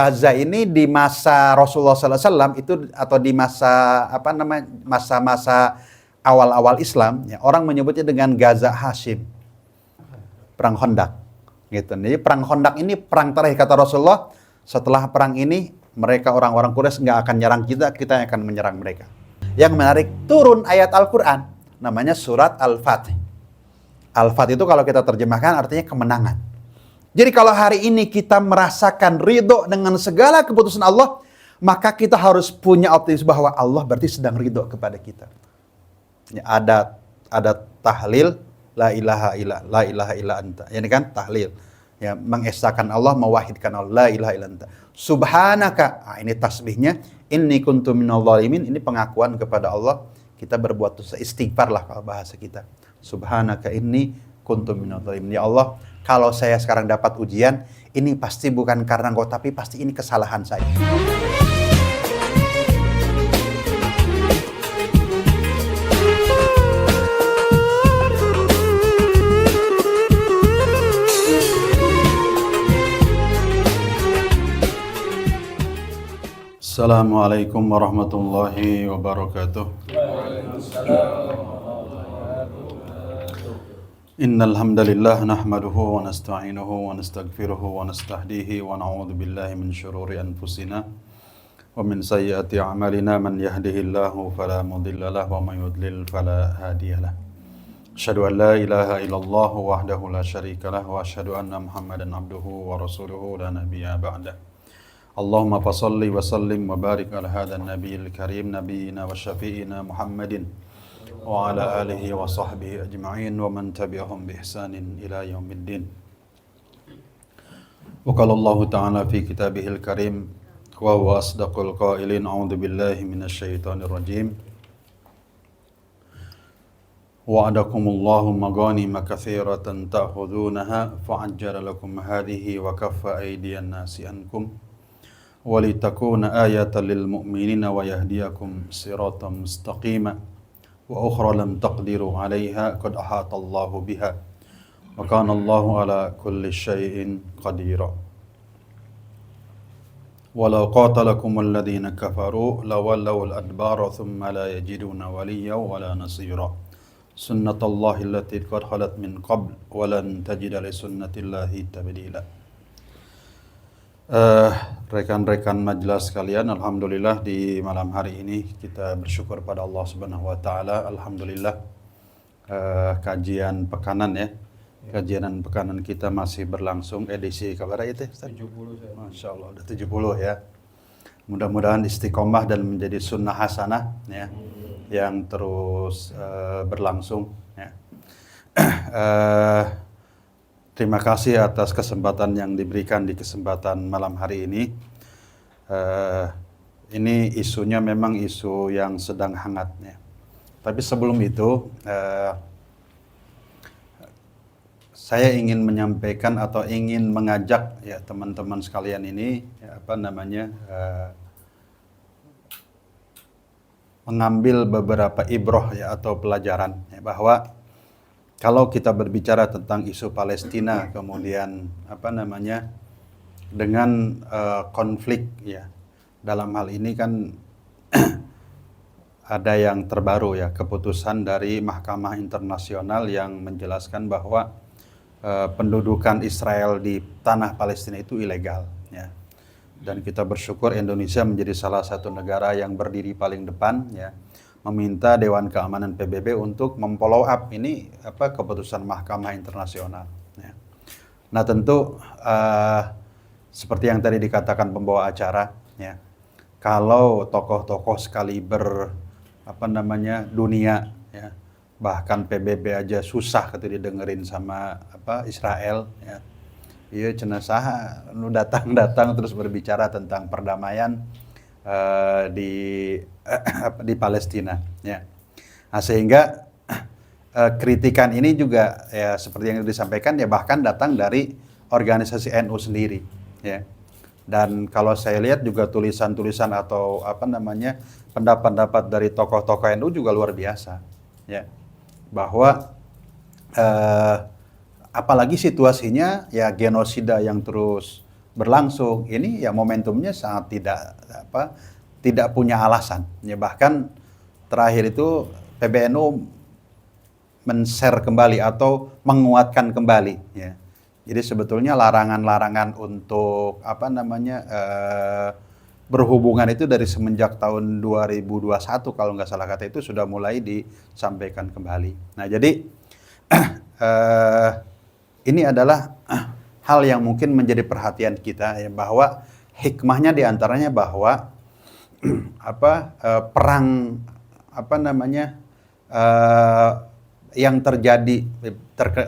Gaza ini di masa Rasulullah SAW itu atau di masa masa-masa awal-awal Islam, ya, orang menyebutnya dengan Gaza Hashim, perang Khandaq. Gitu. Jadi perang Khandaq ini perang terakhir kata Rasulullah. Setelah perang ini mereka orang-orang Quraisy nggak akan nyerang kita, kita yang akan menyerang mereka. Yang menarik, turun ayat Al-Quran, namanya surat Al-Fath. Al-Fath itu kalau kita terjemahkan artinya kemenangan. Jadi kalau hari ini kita merasakan ridho dengan segala keputusan Allah, maka kita harus punya optimis bahwa Allah berarti sedang ridho kepada kita. Ya, ada tahlil la ilaha illa anta. Ini kan tahlil. Ya, mengesahkan Allah, mewahidkan Allah, la ilaha illa anta. Subhanaka, ini tasbihnya, inni kuntu minadh dhalimin, ini pengakuan kepada Allah, kita berbuat dosa, istighfar lah kalau bahasa kita. Subhanaka inni kuntu minadh dhalimin. Ya Allah, kalau saya sekarang dapat ujian, ini pasti bukan karena Engkau, tapi pasti ini kesalahan saya. Assalamualaikum warahmatullahi wabarakatuh. Innal hamdalillah nahmaduhu wa nasta'inuhu wa nastaghfiruhu wa nastahdihi wa na'udzu billahi min shururi anfusina wa min sayyiati a'malina. Man yahdihillahu fala mudilla lahu wa may yudlil fala hadiyalah. Asyhadu an la ilaha illallah wahdahu la syarika lah wa asyhadu anna Muhammadan abduhu wa rasuluhu la nabiyya ba'dah. Allahumma fasalli wa sallim wa barik ala hadzal nabiyil karim nabiyina wa syafi'ina Muhammadin wa ala alihi wa sahbihi ajma'in wa man tabi'ahum bi ihsanin ila yaumiddin. Wa qala Allah ta'ala fi kitabihil karim wa huwa asdaqul qailin, a'udzu billahi minasy syaithanir rajim. Wa'adakumullahu maghanima katsiratan ta'khudunaha fa'ajjala lakum hadhihi wa kaffa aydiyan nasi ankum walitakuna ayatan lil mu'minina wa yahdiyakum siratan mustaqima wa ukhra lam taqdiru 'alaiha qad ahata Allahu biha wa kana Allahu ala kulli syai'in qadira. Walau qatalakumul ladzina kafaru lawallawul adbara thumma la yajiduna waliyyan wala nasira. Sunnatullahi allati qad khalat min qabl wa lan tajida li sunnatillahi tabdila. Rekan-rekan majelis sekalian, alhamdulillah di malam hari ini kita bersyukur pada Allah Subhanahu wa taala. Alhamdulillah kajian pekanan ya. Kajian pekanan kita masih berlangsung, edisi kabar itu Ustaz? 70 saya. Masya Allah udah 70 ya. Mudah-mudahan istiqomah dan menjadi sunnah hasanah ya, yang terus berlangsung ya. Terima kasih atas kesempatan yang diberikan di kesempatan malam hari ini. Ini isunya memang isu yang sedang hangat ya. Tapi sebelum itu, saya ingin menyampaikan atau ingin mengajak ya teman-teman sekalian ini ya, mengambil beberapa ibroh ya atau pelajaran ya, bahwa kalau kita berbicara tentang isu Palestina, kemudian dengan konflik ya, dalam hal ini kan ada yang terbaru ya, keputusan dari Mahkamah Internasional yang menjelaskan bahwa pendudukan Israel di tanah Palestina itu ilegal ya. Dan kita bersyukur Indonesia menjadi salah satu negara yang berdiri paling depan ya, meminta Dewan Keamanan PBB untuk memfollow up ini keputusan Mahkamah Internasional. Ya. Nah tentu seperti yang tadi dikatakan pembawa acara, ya, kalau tokoh-tokoh skaliber dunia, ya, bahkan PBB aja susah ketika didengerin sama Israel, ya, iya cenah lu datang terus berbicara tentang perdamaian di Palestina ya. Nah, sehingga kritikan ini juga ya seperti yang disampaikan ya bahkan datang dari organisasi NU sendiri ya. Dan kalau saya lihat juga tulisan-tulisan atau pendapat-pendapat dari tokoh-tokoh NU juga luar biasa ya. Bahwa apalagi situasinya ya genosida yang terus berlangsung. Ini ya momentumnya sangat tidak punya alasan. Ya, bahkan terakhir itu PBNU men-share kembali atau menguatkan kembali. Ya. Jadi sebetulnya larangan-larangan untuk berhubungan itu dari semenjak tahun 2021 kalau nggak salah kata itu sudah mulai disampaikan kembali. Nah jadi ini adalah hal yang mungkin menjadi perhatian kita ya, bahwa hikmahnya diantaranya bahwa perang yang terjadi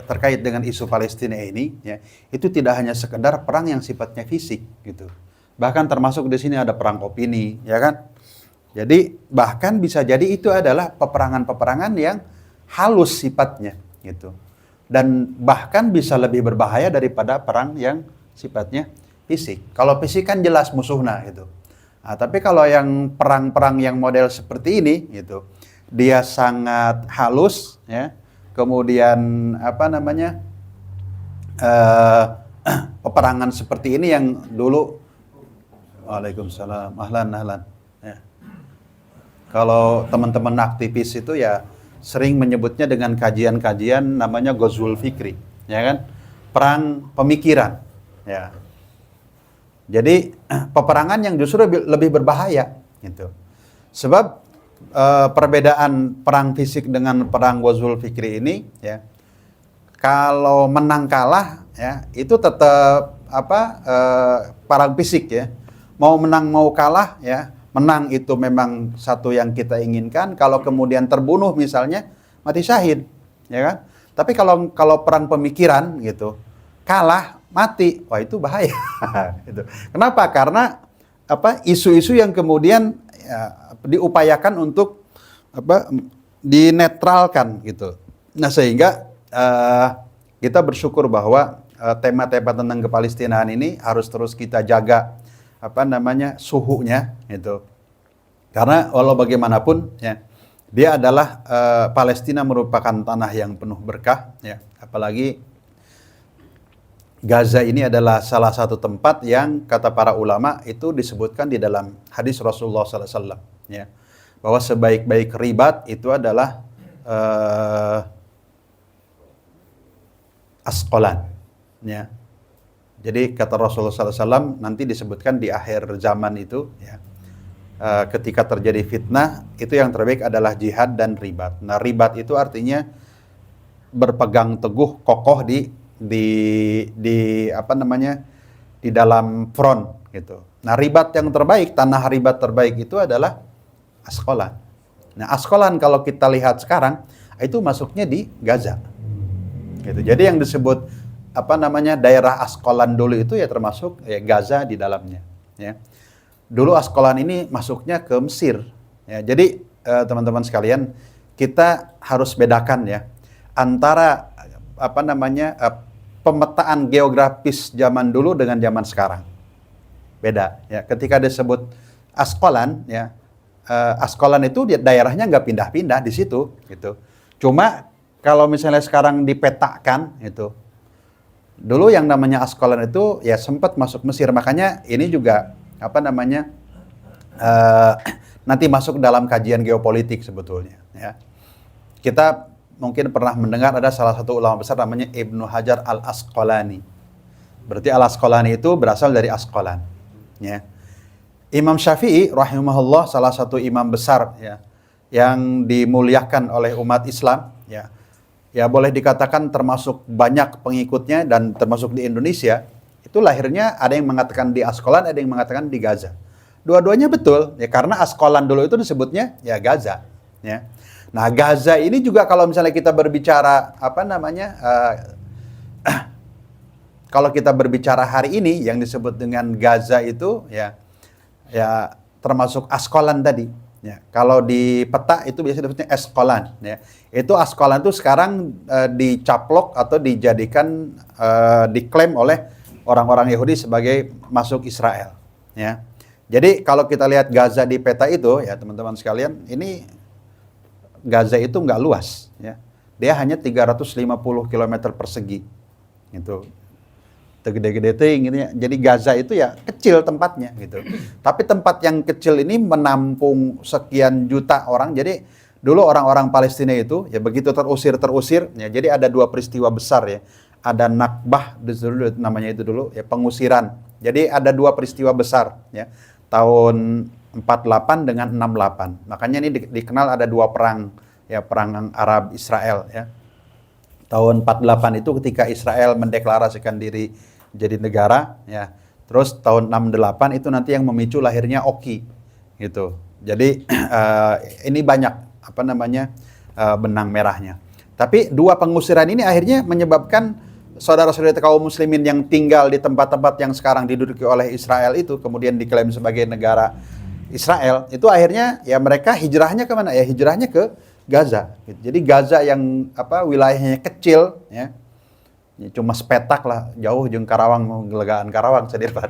terkait dengan isu Palestina ini ya, itu tidak hanya sekedar perang yang sifatnya fisik gitu. Bahkan termasuk di sini ada perang opini, ya kan? Jadi bahkan bisa jadi itu adalah peperangan-peperangan yang halus sifatnya, gitu. Dan bahkan bisa lebih berbahaya daripada perang yang sifatnya fisik. Kalau fisik kan jelas musuhnya, gitu. Nah, tapi kalau yang perang-perang yang model seperti ini, gitu, dia sangat halus, ya. Kemudian peperangan seperti ini yang dulu. Waalaikumsalam, ahlan. Ya. Kalau teman-teman aktivis itu ya sering menyebutnya dengan kajian-kajian namanya Ghazwul Fikri, ya kan? Perang pemikiran, ya. Jadi peperangan yang justru lebih berbahaya, gitu. Sebab perbedaan perang fisik dengan perang Ghazwul Fikri ini, ya, kalau menang kalah, ya itu tetap perang fisik, ya. Mau menang mau kalah, ya menang itu memang satu yang kita inginkan. Kalau kemudian terbunuh misalnya mati syahid, ya kan? Tapi kalau perang pemikiran gitu kalah mati, wah itu bahaya. Gitu. Kenapa? Karena isu-isu yang kemudian ya, diupayakan untuk dinetralkan gitu. Nah sehingga kita bersyukur bahwa tema-tema tentang Kepalestinaan ini harus terus kita jaga suhunya itu. Karena walau bagaimanapun ya dia adalah Palestina merupakan tanah yang penuh berkah ya. Apalagi Gaza ini adalah salah satu tempat yang kata para ulama itu disebutkan di dalam hadis Rasulullah SAW ya. Bahwa sebaik-baik ribat itu adalah Asqalan ya. Jadi kata Rasulullah SAW nanti disebutkan di akhir zaman itu, ya, ketika terjadi fitnah itu yang terbaik adalah jihad dan ribat. Nah ribat itu artinya berpegang teguh kokoh di dalam front gitu. Nah ribat yang terbaik, tanah ribat terbaik itu adalah Asqalan. Nah Asqalan kalau kita lihat sekarang itu masuknya di Gaza. Gitu. Jadi yang disebut daerah Asqalan dulu itu ya termasuk ya Gaza di dalamnya ya. Dulu Asqalan ini masuknya ke Mesir ya. Jadi teman-teman sekalian kita harus bedakan ya antara pemetaan geografis zaman dulu dengan zaman sekarang. Beda ya. Ketika disebut Asqalan ya, Asqalan itu daerahnya nggak pindah-pindah di situ gitu. Cuma kalau misalnya sekarang dipetakan itu, dulu yang namanya Asqalan itu ya sempat masuk Mesir, makanya ini juga nanti masuk dalam kajian geopolitik sebetulnya. Ya. Kita mungkin pernah mendengar ada salah satu ulama besar namanya Ibnu Hajar Al-Asqalani. Berarti Al-Asqalani itu berasal dari Asqalan. Ya. Imam Syafi'i rahimahullah salah satu imam besar ya yang dimuliakan oleh umat Islam ya. Ya boleh dikatakan termasuk banyak pengikutnya dan termasuk di Indonesia, itu lahirnya ada yang mengatakan di Asqalan, ada yang mengatakan di Gaza. Dua-duanya betul, ya karena Asqalan dulu itu disebutnya ya Gaza. Ya. Nah Gaza ini juga kalau misalnya kita berbicara kalau kita berbicara hari ini yang disebut dengan Gaza itu ya termasuk Asqalan tadi. Ya, kalau di peta itu biasanya disebutnya Asqalan. Ya. Itu Asqalan itu sekarang dicaplok atau dijadikan diklaim oleh orang-orang Yahudi sebagai masuk Israel. Ya. Jadi kalau kita lihat Gaza di peta itu, ya teman-teman sekalian, ini Gaza itu nggak luas. Ya. Dia hanya 350 km persegi. Itu. Gede-gede ting gitu ya. Jadi Gaza itu ya kecil tempatnya gitu. Tapi tempat yang kecil ini menampung sekian juta orang. Jadi dulu orang-orang Palestina itu ya begitu terusir ya. Jadi ada dua peristiwa besar ya. Ada Nakbah dulu namanya itu dulu ya, pengusiran. Jadi ada dua peristiwa besar ya. Tahun 48 dengan 68. Makanya ini dikenal ada dua perang ya, perang Arab Israel ya. Tahun 48 itu ketika Israel mendeklarasikan diri jadi negara ya. Terus tahun 68 itu nanti yang memicu lahirnya Oki gitu. Jadi ini banyak benang merahnya. Tapi dua pengusiran ini akhirnya menyebabkan saudara-saudara kaum muslimin yang tinggal di tempat-tempat yang sekarang diduduki oleh Israel itu kemudian diklaim sebagai negara Israel, itu akhirnya ya mereka hijrahnya kemana? Ya hijrahnya ke Gaza. Jadi Gaza yang wilayahnya kecil ya, cuma sepetak lah, jauh jeung Karawang, gelegaan Karawang sedirpan.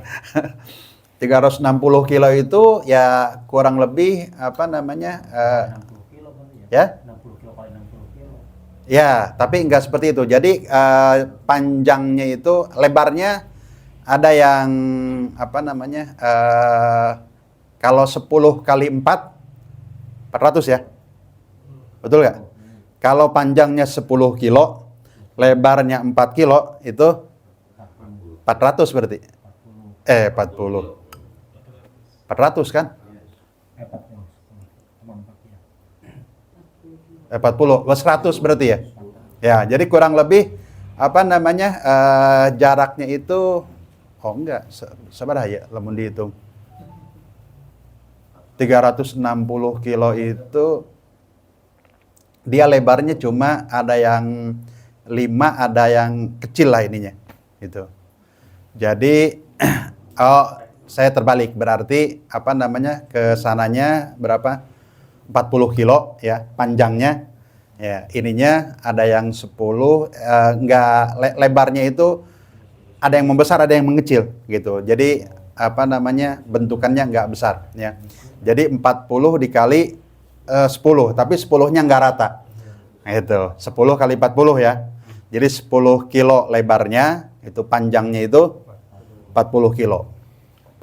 360 kilo itu ya kurang lebih 60 kilo ya? 60 kilo kali 60 kilo. Ya, tapi enggak seperti itu. Jadi panjangnya itu, lebarnya ada yang kalau 10 kali 4 400 ya. Betul nggak? Kalau panjangnya 10 kilo, lebarnya 4 kilo, itu 400 berarti. 40. 400 kan? 40. 100 berarti ya? Ya, jadi kurang lebih jaraknya itu seberapa ya lamun dihitung. 360 kilo itu dia lebarnya cuma ada yang 5, ada yang kecil lah ininya gitu. Jadi saya terbalik, berarti ke sananya berapa? 40 kilo ya panjangnya. Ya, ininya ada yang 10, lebarnya itu ada yang membesar, ada yang mengecil gitu. Jadi bentukannya nggak besar ya. Jadi 40 dikali 10, tapi 10-nya nggak rata. Gitu. 10 kali 40 ya. Jadi 10 kilo lebarnya, itu panjangnya itu 40 kilo.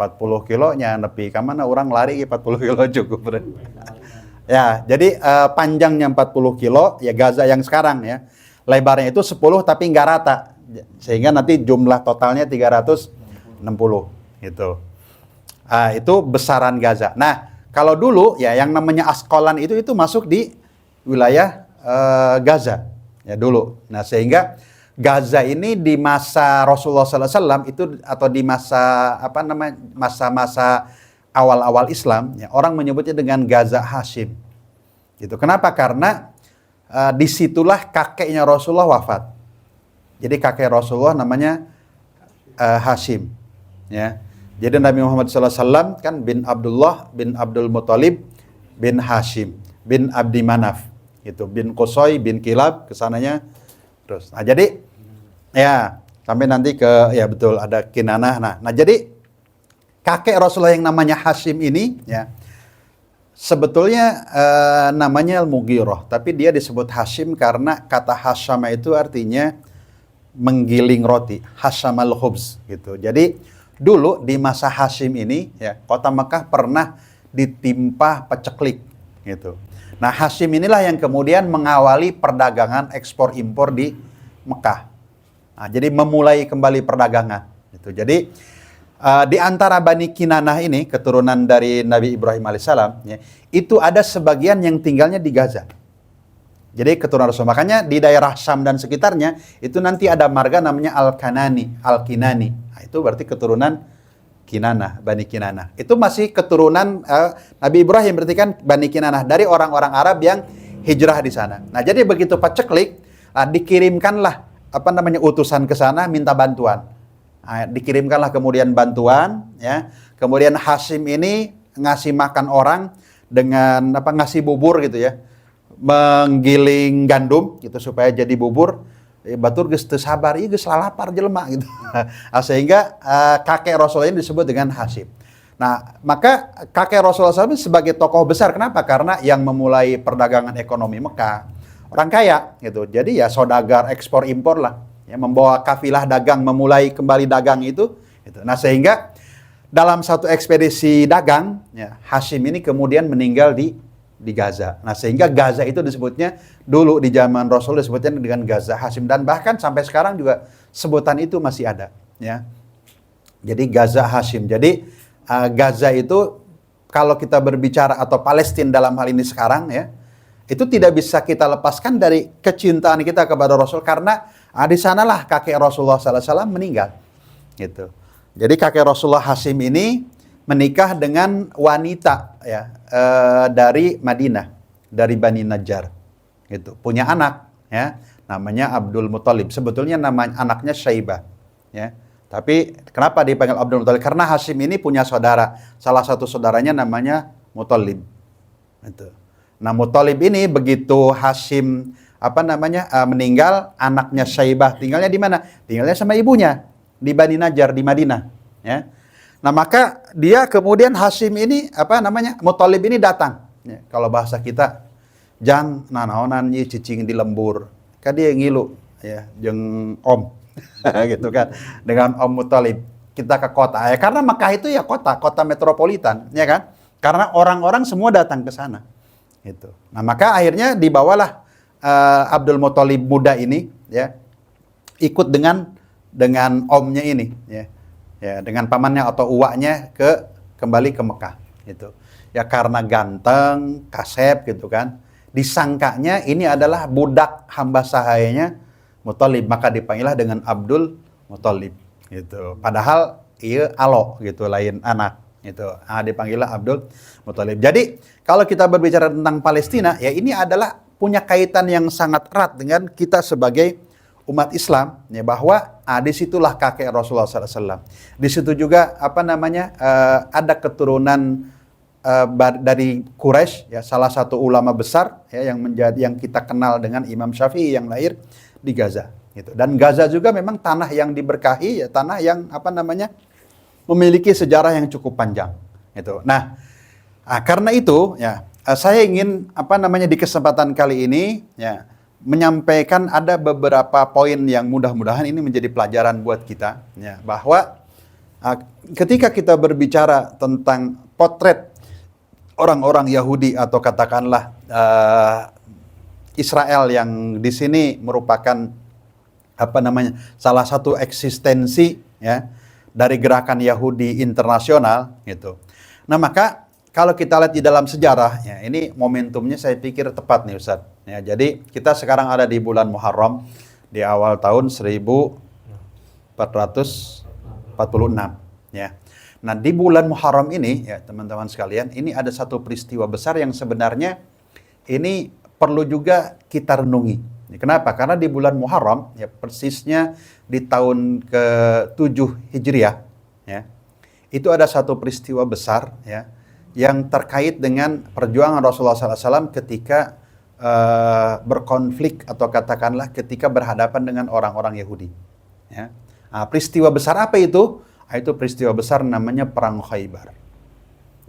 40 kilonya nepi ka mana orang lari 40 kilo cukup. Ya, jadi panjangnya 40 kilo ya Gaza yang sekarang ya. Lebarnya itu 10 tapi nggak rata. Sehingga nanti jumlah totalnya 360 gitu. Itu besaran Gaza. Nah, kalau dulu ya yang namanya Askolan itu masuk di wilayah Gaza ya dulu. Nah, sehingga Gaza ini di masa Rasulullah SAW itu atau di masa masa-masa awal-awal Islam ya, orang menyebutnya dengan Gaza Hashim. Gitu. Kenapa? Karena disitulah kakeknya Rasulullah wafat. Jadi kakek Rasulullah namanya Hashim ya. Jadi Nabi Muhammad SAW kan bin Abdullah bin Abdul Muthalib bin Hashim bin Abdi Manaf itu, bin Qusay bin Kilab kesananya terus. Nah, jadi ya sampai nanti ke ya betul ada Kinanah. Nah jadi kakek Rasulullah yang namanya Hashim ini ya sebetulnya namanya Al-Mughirah, tapi dia disebut Hashim karena kata Hashama itu artinya menggiling roti, Hashamal khubz gitu. Jadi dulu di masa Hashim ini ya kota Mekah pernah ditimpa paceklik gitu. Nah, Hashim inilah yang kemudian mengawali perdagangan ekspor impor di Mekah. Nah, jadi memulai kembali perdagangan gitu. Jadi di antara Bani Kinanah ini keturunan dari Nabi Ibrahim alaihissalam ya, itu ada sebagian yang tinggalnya di Gaza. Jadi keturunan Rasul. Makanya di daerah Syam dan sekitarnya itu nanti ada marga namanya Al-Kinani. Nah, itu berarti keturunan Kinanah, Bani Kinanah. Itu masih keturunan Nabi Ibrahim, berarti kan Bani Kinanah dari orang-orang Arab yang hijrah di sana. Nah, jadi begitu paceklik, dikirimkanlah utusan ke sana minta bantuan. Nah, dikirimkanlah kemudian bantuan ya. Kemudian Hashim ini ngasih makan orang dengan ngasih bubur gitu ya. Menggiling gandum gitu supaya jadi bubur. Batur geus teu sabar, ieu geus lalapar jelema gitu. Sehingga kakek Rasulullah ini disebut dengan Hashim. Nah, maka kakek Rasulullah SAW sebagai tokoh besar, kenapa? Karena yang memulai perdagangan ekonomi Mekah orang kaya gitu. Jadi ya saudagar ekspor impor lah ya, membawa kafilah dagang, memulai kembali dagang itu. Nah, sehingga dalam satu ekspedisi dagang, ya, Hashim ini kemudian meninggal di Gaza. Nah, sehingga Gaza itu disebutnya dulu di zaman Rasul disebutnya dengan Gaza Hashim, dan bahkan sampai sekarang juga sebutan itu masih ada, ya. Jadi Gaza Hashim. Jadi Gaza itu kalau kita berbicara atau Palestina dalam hal ini sekarang, ya, itu tidak bisa kita lepaskan dari kecintaan kita kepada Rasul, karena di sanalah kakek Rasulullah SAW meninggal, gitu. Jadi kakek Rasulullah Hashim ini menikah dengan wanita, ya, dari Madinah, dari Bani Najjar, gitu. Punya anak, ya, namanya Abdul Muthalib. Sebetulnya nama anaknya Syaibah, ya. Tapi kenapa dipanggil Abdul Muthalib? Karena Hashim ini punya saudara. Salah satu saudaranya namanya Muthalib. Itu. Nah, Muthalib ini begitu Hashim meninggal, anaknya Syaibah tinggalnya di mana? Tinggalnya sama ibunya di Bani Najjar di Madinah, ya. Nah, maka dia kemudian Hashim ini Muthalib ini datang. Ya, kalau bahasa kita jang nanaonan nyi cicing di lembur. Kan dia ngilu, ya, jeung om. Gitu kan, dengan Om Muthalib kita ke kota, ya, karena Makkah itu ya kota metropolitan, ya kan, karena orang-orang semua datang ke sana, gitu. Nah, maka akhirnya dibawalah Abdul Muthalib muda ini, ya, ikut dengan omnya ini, ya, dengan pamannya atau uaknya kembali ke Mekah, gitu. Ya, karena ganteng, kasep, gitu kan, disangkanya ini adalah budak hamba sahayanya Muthalib, maka dipanggillah dengan Abdul Muthalib, gitu. Padahal iya alo, gitu, lain anak, gitu. Dipanggillah Abdul Muthalib. Jadi kalau kita berbicara tentang Palestina, ya, ini adalah punya kaitan yang sangat erat dengan kita sebagai umat Islam, ya, bahwa disitulah kakek Rasulullah SAW. Di situ juga ada keturunan dari Quraisy, ya, salah satu ulama besar, ya, yang kita kenal dengan Imam Syafi'i yang lahir di Gaza, gitu. Dan Gaza juga memang tanah yang diberkahi, ya, tanah yang memiliki sejarah yang cukup panjang, gitu. Nah, karena itu, ya, saya ingin di kesempatan kali ini, ya, menyampaikan ada beberapa poin yang mudah-mudahan ini menjadi pelajaran buat kita, ya, bahwa ketika kita berbicara tentang potret orang-orang Yahudi atau katakanlah Israel yang di sini merupakan salah satu eksistensi, ya, dari gerakan Yahudi internasional, gitu. Nah, maka kalau kita lihat di dalam sejarah, ya, ini momentumnya saya pikir tepat nih, Ustadz. Ya, jadi kita sekarang ada di bulan Muharram di awal tahun 1446, ya. Nah, di bulan Muharram ini, ya, teman-teman sekalian, ini ada satu peristiwa besar yang sebenarnya ini perlu juga kita renungi. Kenapa? Karena di bulan Muharram, ya, persisnya di tahun ke-7 Hijriah, ya, itu ada satu peristiwa besar, ya, yang terkait dengan perjuangan Rasulullah SAW ketika berkonflik atau katakanlah ketika berhadapan dengan orang-orang Yahudi, ya. Nah, peristiwa besar apa itu? Itu peristiwa besar namanya Perang Khaybar.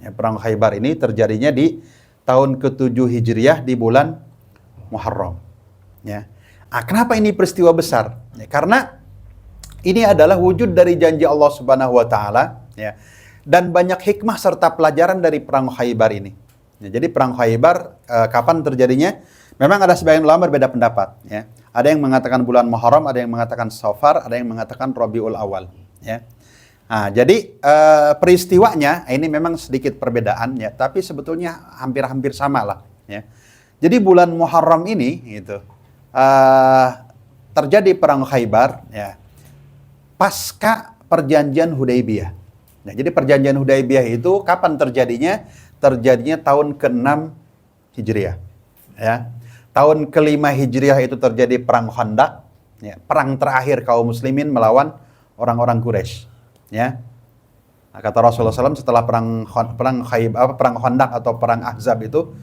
Ya, Perang Khaybar ini terjadinya di tahun ke-7 Hijriah di bulan Muharram, ya. Kenapa ini peristiwa besar? Ya, karena ini adalah wujud dari janji Allah Subhanahu wa taala, ya. Dan banyak hikmah serta pelajaran dari Perang Khaybar ini. Ya, jadi Perang Khaybar kapan terjadinya? Memang ada sebagian ulama berbeda pendapat, ya. Ada yang mengatakan bulan Muharram, ada yang mengatakan Safar, ada yang mengatakan Rabiul Awal, ya. Nah, jadi peristiwanya ini memang sedikit perbedaan, ya, tapi sebetulnya hampir-hampir sama lah, ya. Jadi bulan Muharram ini, gitu, terjadi Perang Khaybar, ya, pasca perjanjian Hudaybiyah. Nah, jadi perjanjian Hudaybiyah itu kapan terjadinya? Terjadinya tahun ke-6 Hijriah, ya. Tahun ke-5 Hijriah itu terjadi Perang Khandaq, ya, perang terakhir kaum muslimin melawan orang-orang Quraisy, ya. Nah, kata Rasulullah SAW setelah perang Khandaq atau perang Ahzab itu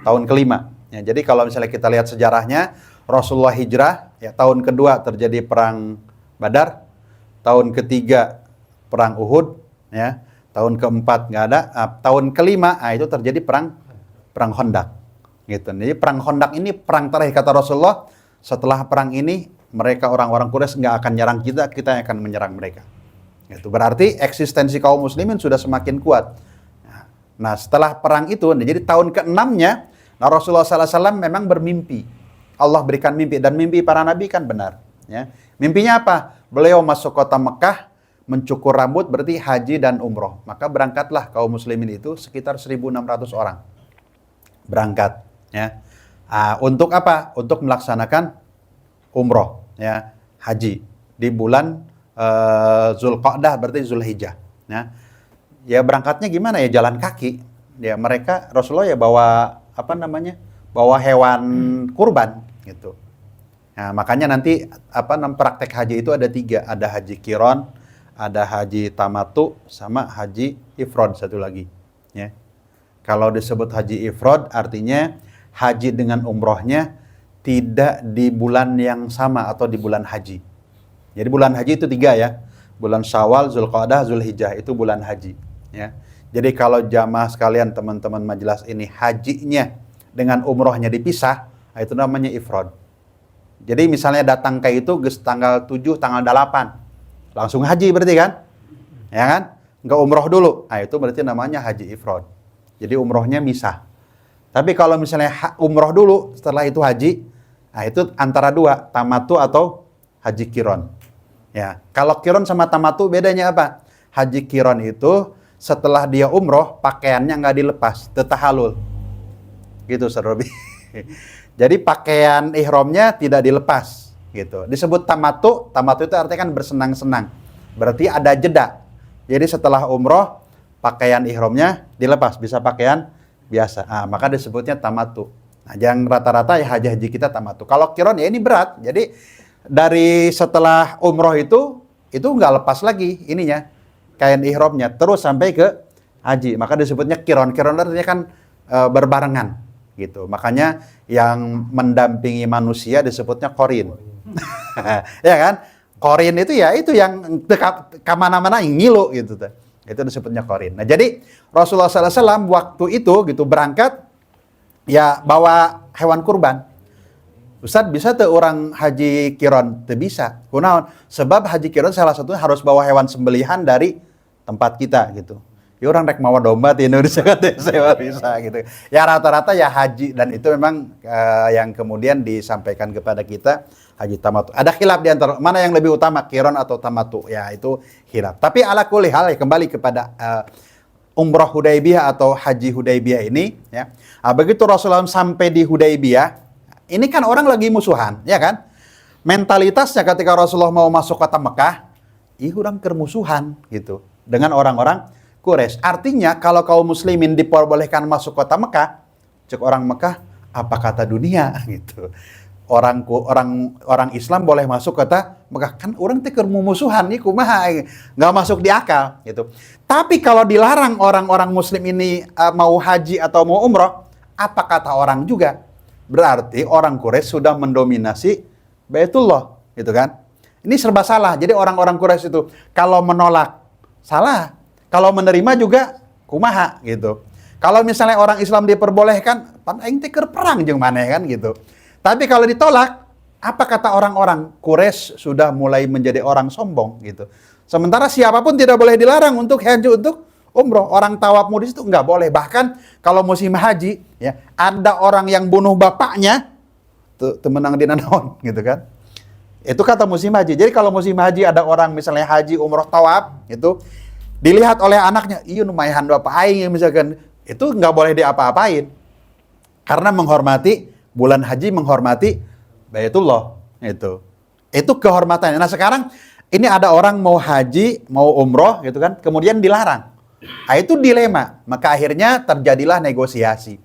tahun ke-5. Ya, jadi kalau misalnya kita lihat sejarahnya, Rasulullah hijrah, ya, tahun kedua terjadi perang Badar, tahun ketiga perang Uhud, ya, tahun keempat nggak ada, tahun kelima itu terjadi perang Khandaq, gitu. Jadi perang Khandaq ini perang terakhir kata Rasulullah. Setelah perang ini mereka orang-orang Quraisy nggak akan nyerang kita, kita yang akan menyerang mereka. Itu berarti eksistensi kaum muslimin sudah semakin kuat. Nah, setelah perang itu, jadi tahun ke-6-nya, nah Rasulullah SAW memang bermimpi. Allah berikan mimpi, dan mimpi para nabi kan benar. Ya. Mimpinya apa? Beliau masuk kota Mekah, mencukur rambut, berarti haji dan umroh. Maka berangkatlah kaum muslimin itu sekitar 1.600 orang. Berangkat. Ya. Untuk apa? Untuk melaksanakan umroh, ya, haji. Di bulan Zulqa'dah, berarti Zulhijjah. Ya. Ya berangkatnya gimana ya, jalan kaki. Ya mereka Rasulullah ya bawa bawa hewan kurban gitu. Nah, makanya nanti praktek haji itu ada 3, ada haji kiron, ada haji tamatu, sama haji ifrod satu lagi. Ya. Kalau disebut haji ifrod artinya haji dengan umrohnya tidak di bulan yang sama atau di bulan haji. Jadi bulan haji itu 3 ya, bulan Syawal, Zulqa'dah, Zulhijjah itu bulan haji. Ya. Jadi kalau jamaah sekalian, teman-teman majelis ini hajinya dengan umrohnya dipisah, itu namanya ifrad. Jadi misalnya datang kayak itu tanggal 7, tanggal 8, langsung haji berarti kan? Ya kan? Nggak umroh dulu. Nah itu berarti namanya haji ifrad. Jadi umrohnya misah. Tapi kalau misalnya umroh dulu, setelah itu haji, nah itu antara 2, tamatu atau haji kiron. Ya, kalau kiron sama tamatu bedanya apa? Haji kiron itu setelah dia umroh, pakaiannya nggak dilepas, tetahalul. Gitu, Robi. Jadi pakaian ihramnya tidak dilepas, gitu. Disebut tamatu itu artinya kan bersenang-senang. Berarti ada jeda. Jadi setelah umroh, pakaian ihramnya dilepas, bisa pakaian biasa. Maka disebutnya tamatu. Nah, yang rata-rata ya haji kita tamatu. Kalau kiron ya ini berat. Jadi dari setelah umroh itu nggak lepas lagi ininya, kain ihramnya terus sampai ke haji. Maka disebutnya kiron. Kiron artinya kan berbarengan gitu. Makanya yang mendampingi manusia disebutnya korin. Ya kan? Korin itu ya itu yang kemana-mana yang ngilu gitu. Itu disebutnya korin. Nah jadi Rasulullah SAW waktu itu gitu berangkat ya bawa hewan kurban. Ustaz bisa tuh orang haji kiron? Tuh bisa. Kunaon? Sebab haji kiron salah satunya harus bawa hewan sembelihan dari tempat kita gitu. Ya orang rek mawa domba di Indonesia kan saya bisa gitu. Ya rata-rata ya haji, dan itu memang yang kemudian disampaikan kepada kita haji tamatu. Ada khilaf di antara mana yang lebih utama, kiron atau tamatu. Ya itu khilaf. Tapi ala kulli hal ya, kembali kepada umroh Hudaybiyah atau haji Hudaybiyah ini ya. Begitu Rasulullah sampai di Hudaybiyah, ini kan orang lagi musuhan, ya kan? Mentalitasnya ketika Rasulullah mau masuk kota Mekah, orang kermusuhan gitu dengan orang-orang Quraisy. Artinya kalau kaum muslimin diperbolehkan masuk kota Mekah, cek orang Mekah, apa kata dunia gitu. Orang Islam boleh masuk kota Mekah, kan orang teh keur musuhan nih kumaha, nggak masuk di akal gitu. Tapi kalau dilarang orang-orang muslim ini mau haji atau mau umroh, apa kata orang juga? Berarti orang Quraisy sudah mendominasi Baitullah gitu kan. Ini serba salah. Jadi orang-orang Quraisy itu kalau menolak salah. Kalau menerima juga kumaha gitu. Kalau misalnya orang Islam diperbolehkan, pan aing teh keur perang jeung maneh kan gitu. Tapi kalau ditolak, apa kata orang-orang? Quraisy sudah mulai menjadi orang sombong gitu. Sementara siapapun tidak boleh dilarang untuk haji, untuk umroh. Orang tawaf mudis itu nggak boleh. Bahkan kalau musim haji, ya ada orang yang bunuh bapaknya, tuh menang di naon gitu kan. Itu kata musim haji. Jadi kalau musim haji ada orang misalnya haji, umroh, tawaf, itu dilihat oleh anaknya, iya lumayan bapak aing misalkan, itu nggak boleh diapa-apain. Karena menghormati bulan haji, menghormati Baitullah itu. Itu kehormatannya. Nah sekarang ini ada orang mau haji, mau umroh gitu kan, kemudian dilarang. Nah, itu dilema. Maka akhirnya terjadilah negosiasi.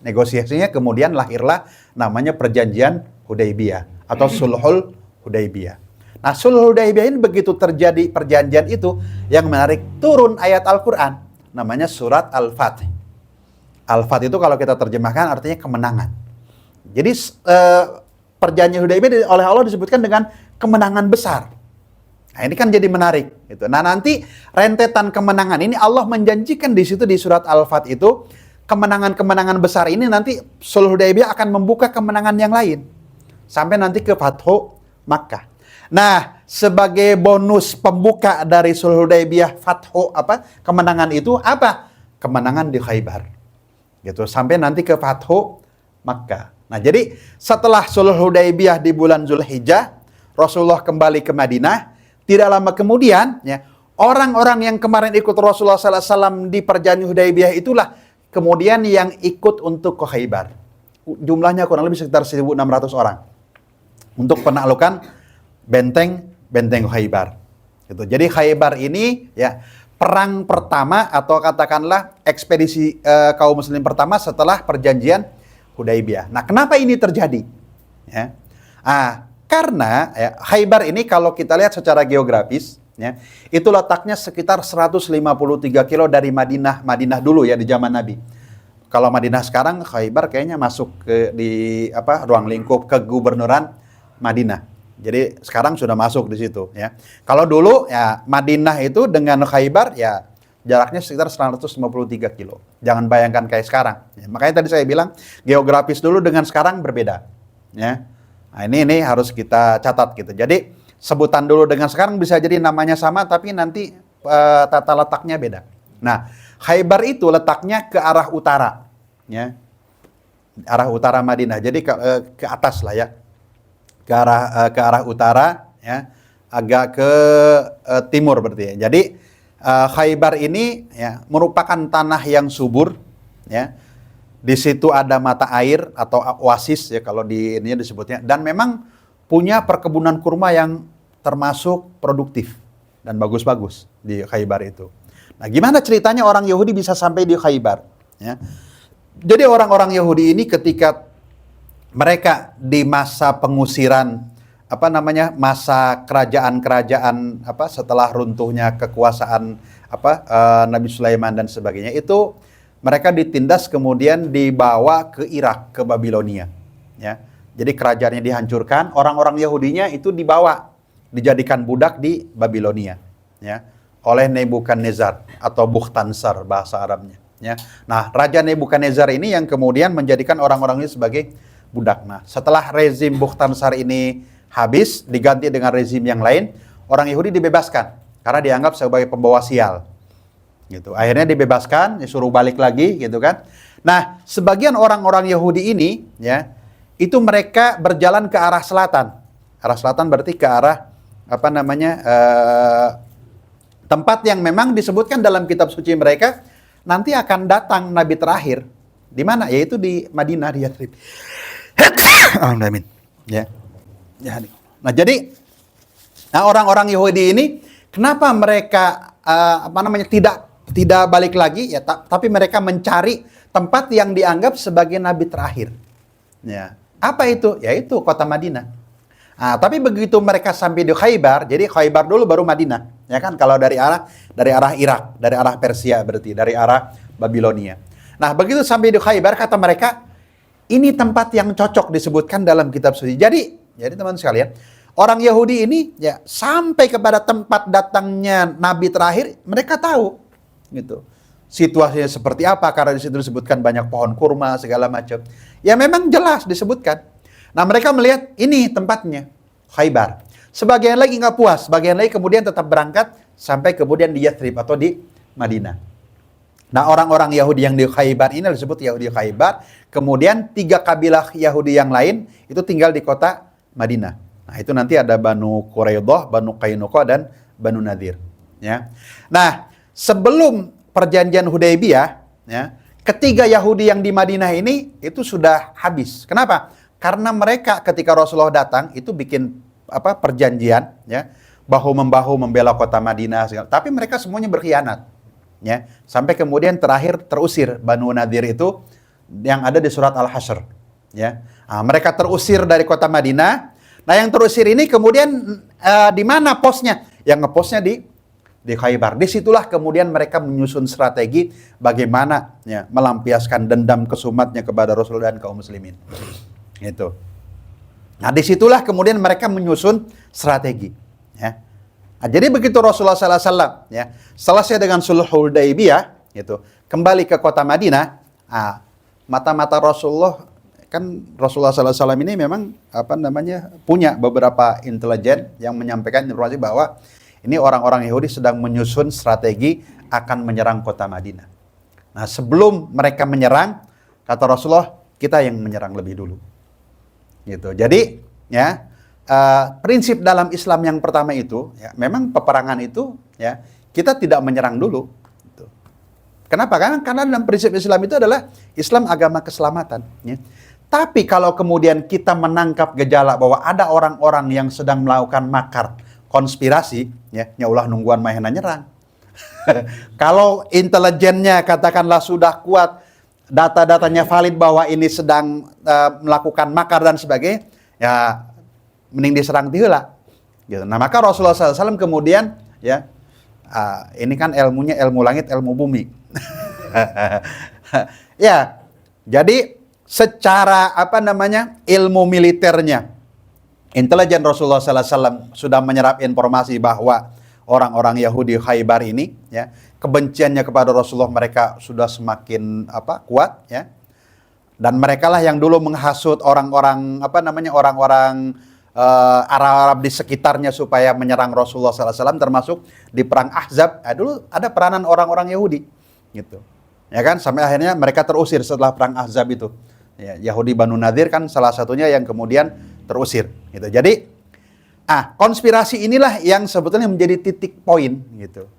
Negosiasinya kemudian lahirlah namanya perjanjian Hudaybiyah atau Sulhul Hudaybiyah. Nah, Sulhul Hudaybiyah ini begitu terjadi perjanjian itu, yang menarik turun ayat Al-Quran. Namanya surat Al-Fath. Al-Fath itu kalau kita terjemahkan artinya kemenangan. Jadi perjanjian Hudaybiyah oleh Allah disebutkan dengan kemenangan besar. Nah, ini kan jadi menarik. Gitu. Nah, nanti rentetan kemenangan ini Allah menjanjikan di situ di surat Al-Fath itu, kemenangan-kemenangan besar ini nanti Sulhul Hudaybiyah akan membuka kemenangan yang lain. Sampai nanti ke Fathu Makkah. Nah, sebagai bonus pembuka dari Sulh Hudaybiyah, kemenangan itu apa? Kemenangan di Khaybar. Gitu, sampai nanti ke Fathu Makkah. Nah, jadi setelah Sulh Hudaybiyah di bulan Zulhijjah, Rasulullah kembali ke Madinah. Tidak lama kemudian, ya, orang-orang yang kemarin ikut Rasulullah SAW di perjanjian Hudaybiyah itulah kemudian yang ikut untuk ke Khaybar. Jumlahnya kurang lebih sekitar 1.600 orang untuk penaklukan benteng Khaybar. Gitu. Jadi Khaybar ini ya perang pertama atau katakanlah ekspedisi kaum muslimin pertama setelah perjanjian Hudaybiyah. Nah, kenapa ini terjadi? Ya. Karena ya, Khaybar ini kalau kita lihat secara geografis, ya, itu letaknya sekitar 153 kilo dari Madinah dulu ya di zaman Nabi. Kalau Madinah sekarang, Khaybar kayaknya masuk di ruang lingkup kegubernuran Madinah. Jadi sekarang sudah masuk di situ ya. Kalau dulu ya Madinah itu dengan Khaybar ya jaraknya sekitar 153 kilo. Jangan bayangkan kayak sekarang. Ya, makanya tadi saya bilang geografis dulu dengan sekarang berbeda. Ya. Nah, ini harus kita catat gitu. Jadi sebutan dulu dengan sekarang bisa jadi namanya sama tapi nanti tata letaknya beda. Nah, Khaybar itu letaknya ke arah utara, ya. Arah utara Madinah. Jadi ke atas lah ya. Ke arah utara ya, agak ke timur berarti ya. Jadi Khaybar ini ya merupakan tanah yang subur ya. Di situ ada mata air atau oasis ya kalau di ini disebutnya, dan memang punya perkebunan kurma yang termasuk produktif dan bagus-bagus di Khaybar itu. Nah, gimana ceritanya orang Yahudi bisa sampai di Khaybar ya? Jadi orang-orang Yahudi ini ketika mereka di masa pengusiran masa kerajaan-kerajaan setelah runtuhnya kekuasaan Nabi Sulaiman dan sebagainya, itu mereka ditindas kemudian dibawa ke Irak, ke Babilonia ya. Jadi kerajaannya dihancurkan, orang-orang Yahudinya itu dibawa dijadikan budak di Babilonia ya oleh Nebukadnezar atau Bukhtansar bahasa Arabnya ya. Nah, Raja Nebukadnezar ini yang kemudian menjadikan orang-orang ini sebagai budak. Nah, setelah rezim Bukhtansar ini habis, diganti dengan rezim yang lain, orang Yahudi dibebaskan karena dianggap sebagai pembawa sial. Gitu. Akhirnya dibebaskan, disuruh balik lagi, gitu kan. Nah, sebagian orang-orang Yahudi ini, ya, itu mereka berjalan ke arah selatan. Arah selatan berarti ke arah tempat yang memang disebutkan dalam kitab suci mereka nanti akan datang Nabi terakhir. Di mana? Yaitu di Madinah, di Yathrib. Alhamdulillah. Ya. Nah, jadi orang-orang Yahudi ini kenapa mereka tidak balik lagi ya, tapi mereka mencari tempat yang dianggap sebagai nabi terakhir. Ya. Apa itu? Yaitu kota Madinah. Nah, tapi begitu mereka sampai di Khaybar, jadi Khaybar dulu baru Madinah, ya kan? Kalau dari arah Irak, dari arah Persia berarti, dari arah Babilonia. Nah, begitu sampai di Khaybar kata mereka, ini tempat yang cocok disebutkan dalam kitab suci. Jadi teman sekalian, orang Yahudi ini ya sampai kepada tempat datangnya nabi terakhir, mereka tahu gitu. Situasinya seperti apa karena di situ disebutkan banyak pohon kurma segala macam. Ya memang jelas disebutkan. Nah, mereka melihat ini tempatnya Khaybar. Sebagian lagi nggak puas, sebagian lagi kemudian tetap berangkat sampai kemudian di Yathrib atau di Madinah. Nah, orang-orang Yahudi yang di Khaybar ini disebut Yahudi Khaybar. Kemudian 3 kabilah Yahudi yang lain itu tinggal di kota Madinah. Nah, itu nanti ada Banu Quraidah, Banu Qainuqa, dan Banu Nadir. Ya. Nah, sebelum perjanjian Hudaybiyah, ya, ketiga Yahudi yang di Madinah ini itu sudah habis. Kenapa? Karena mereka ketika Rasulullah datang itu bikin perjanjian, ya, bahu-membahu membela kota Madinah, tapi mereka semuanya berkhianat. Ya, sampai kemudian terakhir terusir Banu Nadir itu yang ada di surat Al-Hasyr. Ya, nah, mereka terusir dari kota Madinah. Nah, yang terusir ini kemudian di mana posnya? Yang ngeposnya di Khaybar. Disitulah kemudian mereka menyusun strategi bagaimana ya melampiaskan dendam kesumatnya kepada Rasul dan kaum muslimin. Itu. Nah, disitulah kemudian mereka menyusun strategi. Ya. Nah, jadi begitu Rasulullah SAW ya selesai dengan Sulh Hudaybiyah, gitu, kembali ke kota Madinah, mata-mata Rasulullah kan Rasulullah SAW ini memang punya beberapa intelijen yang menyampaikan informasi bahwa ini orang-orang Yahudi sedang menyusun strategi akan menyerang kota Madinah. Nah, sebelum mereka menyerang, kata Rasulullah, kita yang menyerang lebih dulu. Gitu. Jadi, ya, prinsip dalam Islam yang pertama itu, ya, memang peperangan itu, ya, kita tidak menyerang dulu. Gitu. Kenapa? Karena dalam prinsip Islam itu adalah Islam agama keselamatan. Ya. Tapi kalau kemudian kita menangkap gejala bahwa ada orang-orang yang sedang melakukan makar, konspirasi, ya ulah nungguan mahena nyerang. Kalau intelijennya katakanlah sudah kuat, data-datanya valid bahwa ini sedang melakukan makar dan sebagainya, ya mending diserang tiheula. Gitu. Nah, maka Rasulullah SAW kemudian, ya, ini kan ilmunya ilmu langit, ilmu bumi. Ya, jadi secara ilmu militernya, intelijen Rasulullah SAW sudah menyerap informasi bahwa orang-orang Yahudi Khaybar ini, ya, kebenciannya kepada Rasulullah mereka sudah semakin kuat, ya. Dan mereka lah yang dulu menghasut orang-orang Arab di sekitarnya supaya menyerang Rasulullah SAW, termasuk di perang Ahzab. Dulu ada peranan orang-orang Yahudi, gitu. Ya kan, sampai akhirnya mereka terusir setelah perang Ahzab itu. Ya, Yahudi Banu Nadir kan salah satunya yang kemudian terusir, gitu. Jadi konspirasi inilah yang sebetulnya menjadi titik poin, gitu.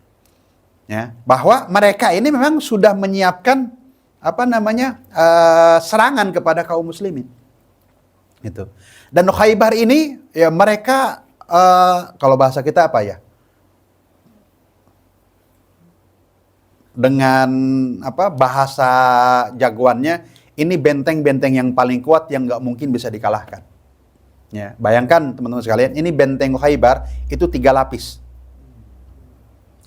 Ya, bahwa mereka ini memang sudah menyiapkan serangan kepada kaum muslimin. Gitu. Dan Khaybar ini, ya mereka kalau bahasa kita apa ya? Dengan bahasa jagoannya, ini benteng-benteng yang paling kuat yang nggak mungkin bisa dikalahkan. Ya, bayangkan teman-teman sekalian, ini benteng Khaybar itu 3 lapis.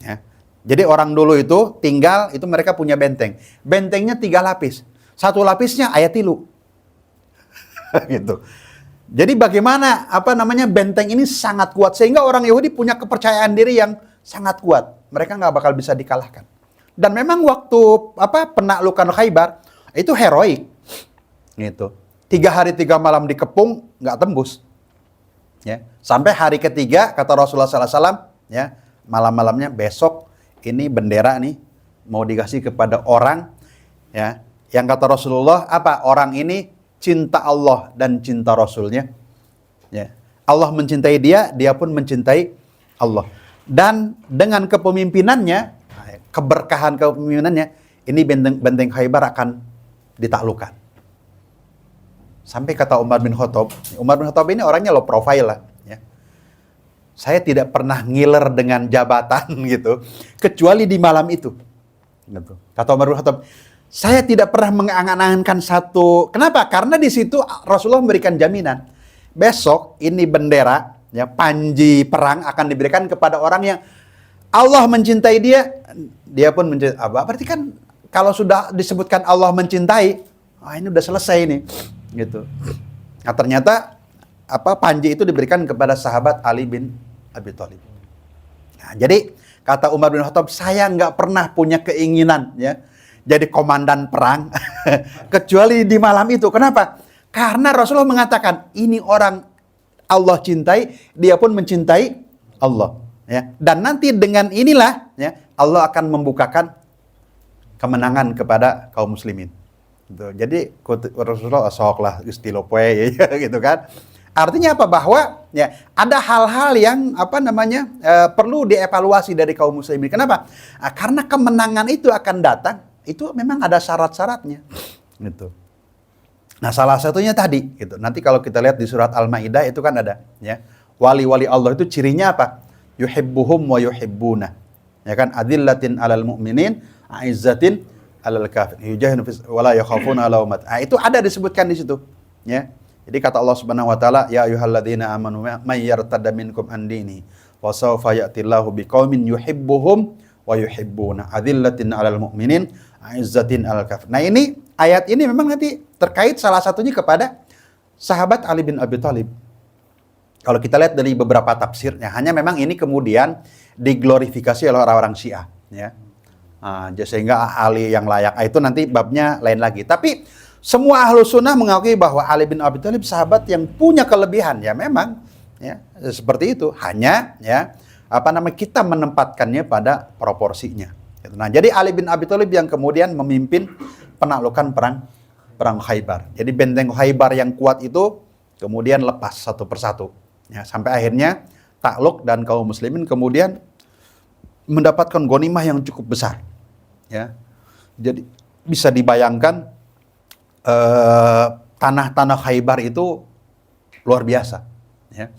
Ya. Jadi orang dulu itu tinggal, itu mereka punya benteng. Bentengnya 3 lapis. 1 lapisnya ayat tilu. Gitu. Jadi bagaimana benteng ini sangat kuat sehingga orang Yahudi punya kepercayaan diri yang sangat kuat. Mereka nggak bakal bisa dikalahkan. Dan memang waktu penaklukan Khaybar itu heroik. Gitu. 3 hari 3 malam dikepung, nggak tembus. Ya. Sampai hari ketiga, kata Rasulullah SAW, ya, malam-malamnya besok ini bendera nih mau dikasih kepada orang, ya, yang kata Rasulullah orang ini cinta Allah dan cinta Rasulnya. Ya. Allah mencintai dia, dia pun mencintai Allah. Dan dengan kepemimpinannya, keberkahan kepemimpinannya, ini benteng Khaybar akan ditaklukkan. Sampai kata Umar bin Khattab ini orangnya low profile lah. Ya. Saya tidak pernah ngiler dengan jabatan gitu, kecuali di malam itu. Gitu. Kata Umar bin Khattab, saya tidak pernah mengangan-angankan satu. Kenapa? Karena di situ Rasulullah memberikan jaminan. Besok ini bendera, ya, panji perang akan diberikan kepada orang yang Allah mencintai dia, dia pun mencintai. Berarti kan kalau sudah disebutkan Allah mencintai, ini udah selesai nih. Gitu. Nah, ternyata panji itu diberikan kepada sahabat Ali bin Abi Thalib. Nah, jadi kata Umar bin Khattab, saya nggak pernah punya keinginan, ya, jadi komandan perang kecuali di malam itu. Kenapa? Karena Rasulullah mengatakan ini orang Allah cintai, dia pun mencintai Allah. Ya. Dan nanti dengan inilah, ya, Allah akan membukakan kemenangan kepada kaum muslimin. Gitu. Jadi Rasulullah soklah istilopoe, ya, gitu kan. Artinya apa? Bahwa, ya, ada hal-hal yang perlu dievaluasi dari kaum muslimin. Kenapa? Karena kemenangan itu akan datang, itu memang ada syarat-syaratnya. Gitu. Nah, salah satunya tadi, gitu. Nanti kalau kita lihat di surat Al-Maidah itu kan ada, ya. Wali-wali Allah itu cirinya apa? Yuhibbuhum wa yuhibbuna. Ya kan? Adillatin 'alal mu'minin, a'izzatin 'alal kafir. Yujahiduna wala yakhafuna laumat. Itu ada disebutkan di situ, ya. Jadi kata Allah Subhanahu wa taala, ya ayyuhalladzina amanu may yartadda minkum an dini wa sawfa ya'tillahu biqaumin yuhibbuhum wa yuhibbuna. Adillatin 'alal mu'minin, a'izzatin 'alal kafir. Nah, ini ayat ini memang nanti terkait salah satunya kepada sahabat Ali bin Abi Thalib. Kalau kita lihat dari beberapa tafsirnya, hanya memang ini kemudian diglorifikasi oleh orang-orang Syiah, ya. Sehingga Ali yang layak, itu nanti babnya lain lagi. Tapi semua ahlu sunnah mengakui bahwa Ali bin Abi Thalib sahabat yang punya kelebihan. Ya memang, ya seperti itu. Hanya ya kita menempatkannya pada proporsinya. Nah, jadi Ali bin Abi Thalib yang kemudian memimpin penaklukan perang Khaybar. Jadi benteng Khaybar yang kuat itu kemudian lepas satu persatu. Ya, sampai akhirnya takluk dan kaum muslimin kemudian mendapatkan ghanimah yang cukup besar. Ya. Jadi bisa dibayangkan tanah-tanah Khaybar itu luar biasa. Ya.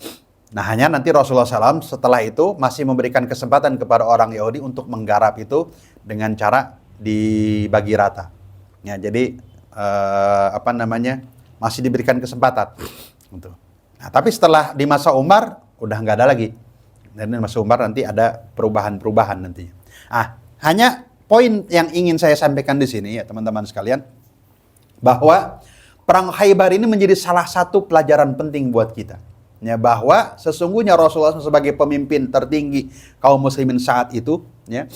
Nah, hanya nanti Rasulullah SAW setelah itu masih memberikan kesempatan kepada orang Yahudi untuk menggarap itu dengan cara dibagi rata. Ya, jadi masih diberikan kesempatan. Gitu. Nah, tapi setelah di masa Umar udah nggak ada lagi. Dan di masa Umar nanti ada perubahan-perubahan nantinya. Hanya poin yang ingin saya sampaikan di sini ya teman-teman sekalian, bahwa perang Khaybar ini menjadi salah satu pelajaran penting buat kita. Ya, bahwa sesungguhnya Rasulullah SAW sebagai pemimpin tertinggi kaum muslimin saat itu, ya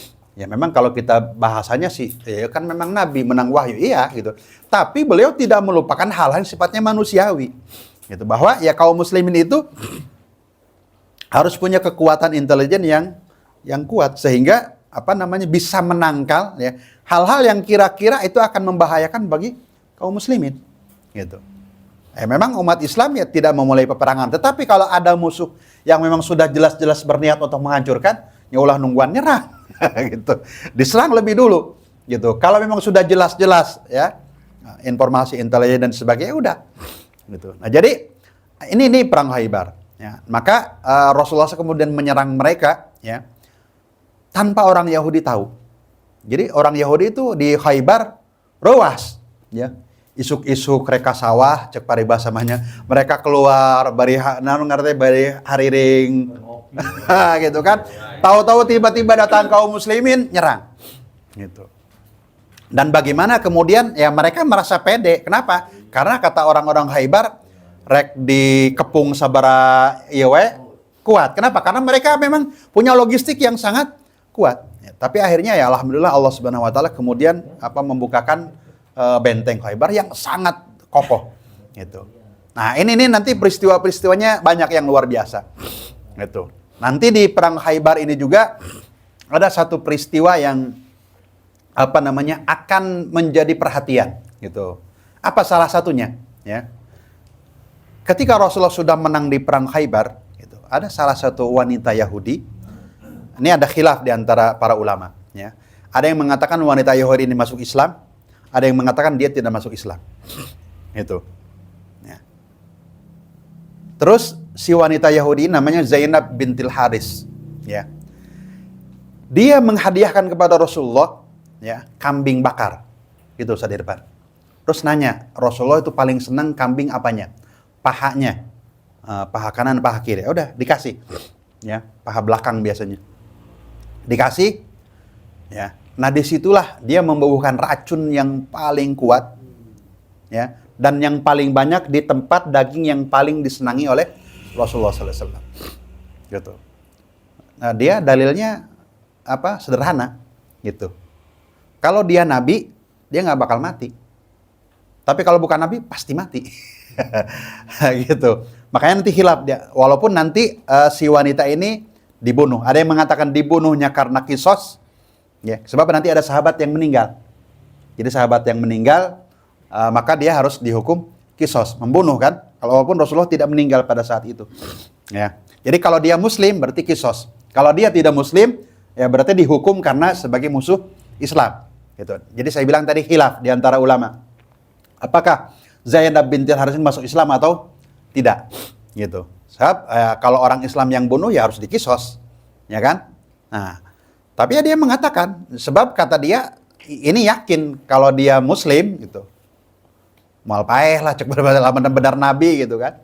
memang kalau kita bahasanya sih, ya kan memang Nabi menang wahyu, iya gitu. Tapi beliau tidak melupakan hal-hal yang sifatnya manusiawi, gitu. Bahwa ya kaum muslimin itu harus punya kekuatan intelijen yang kuat sehingga bisa menangkal ya hal-hal yang kira-kira itu akan membahayakan bagi kaum muslimin, gitu. Memang umat Islam ya tidak memulai peperangan, tetapi kalau ada musuh yang memang sudah jelas-jelas berniat untuk menghancurkan, ya ulah nungguan nyerah, gitu. Diserang lebih dulu, gitu. Kalau memang sudah jelas-jelas ya informasi intelijen dan sebagainya, udah, gitu. Nah, jadi ini perang Khaybar, ya. Maka Rasulullah kemudian menyerang mereka, ya, tanpa orang Yahudi tahu. Jadi orang Yahudi itu di Khaybar rawas, ya. Isuk-isuk reka sawah cek paribasa mahnya mereka keluar bari hariring gitu kan, tahu-tahu tiba-tiba datang kaum muslimin nyerang, gitu. Dan bagaimana kemudian ya mereka merasa pede, kenapa? Karena kata orang-orang Khaybar rek dikepung sabara ieu kuat. Kenapa? Karena mereka memang punya logistik yang sangat kuat, ya. Tapi akhirnya ya alhamdulillah Allah Subhanahu wa taala kemudian membukakan benteng Khaybar yang sangat kokoh, gitu. Nah, ini nanti peristiwa-peristiwanya banyak yang luar biasa, gitu. Nanti di perang Khaybar ini juga ada satu peristiwa yang akan menjadi perhatian, gitu. Apa salah satunya, ya? Ketika Rasulullah sudah menang di perang Khaybar, gitu, ada salah satu wanita Yahudi. Ini ada khilaf di antara para ulama, ya. Ada yang mengatakan wanita Yahudi ini masuk Islam, ada yang mengatakan dia tidak masuk Islam. Itu. Ya. Terus si wanita Yahudi namanya Zainab bintil Haris, ya. Dia menghadiahkan kepada Rasulullah, ya, kambing bakar. Itu Sadirpan. Terus nanya, Rasulullah itu paling senang kambing apanya? Pahanya. Paha kanan, paha kiri. Udah dikasih. Ya, paha belakang biasanya. Dikasih, ya. Nah, disitulah dia membubuhkan racun yang paling kuat, ya, dan yang paling banyak di tempat daging yang paling disenangi oleh Rasulullah SAW. Gitu. Nah, dia dalilnya sederhana, gitu. Kalau dia nabi, dia nggak bakal mati. Tapi kalau bukan nabi, pasti mati. Gitu. Makanya nanti khilaf dia. Walaupun nanti si wanita ini dibunuh. Ada yang mengatakan dibunuhnya karena kisos. Ya, sebab nanti ada sahabat yang meninggal. Jadi sahabat yang meninggal, maka dia harus dihukum kisos, membunuh kan? Walaupun Rasulullah tidak meninggal pada saat itu. Ya. Jadi kalau dia muslim berarti kisos. Kalau dia tidak muslim, ya berarti dihukum karena sebagai musuh Islam. Gitu. Jadi saya bilang tadi khilaf di antara ulama. Apakah Zainab bintil Haris masuk Islam atau tidak? Gitu. Sebab kalau orang Islam yang bunuh ya harus dikisos, ya kan? Nah, tapi ya dia mengatakan, sebab kata dia, ini yakin kalau dia muslim, gitu. Mal paeh lah, cek benar Nabi, gitu kan.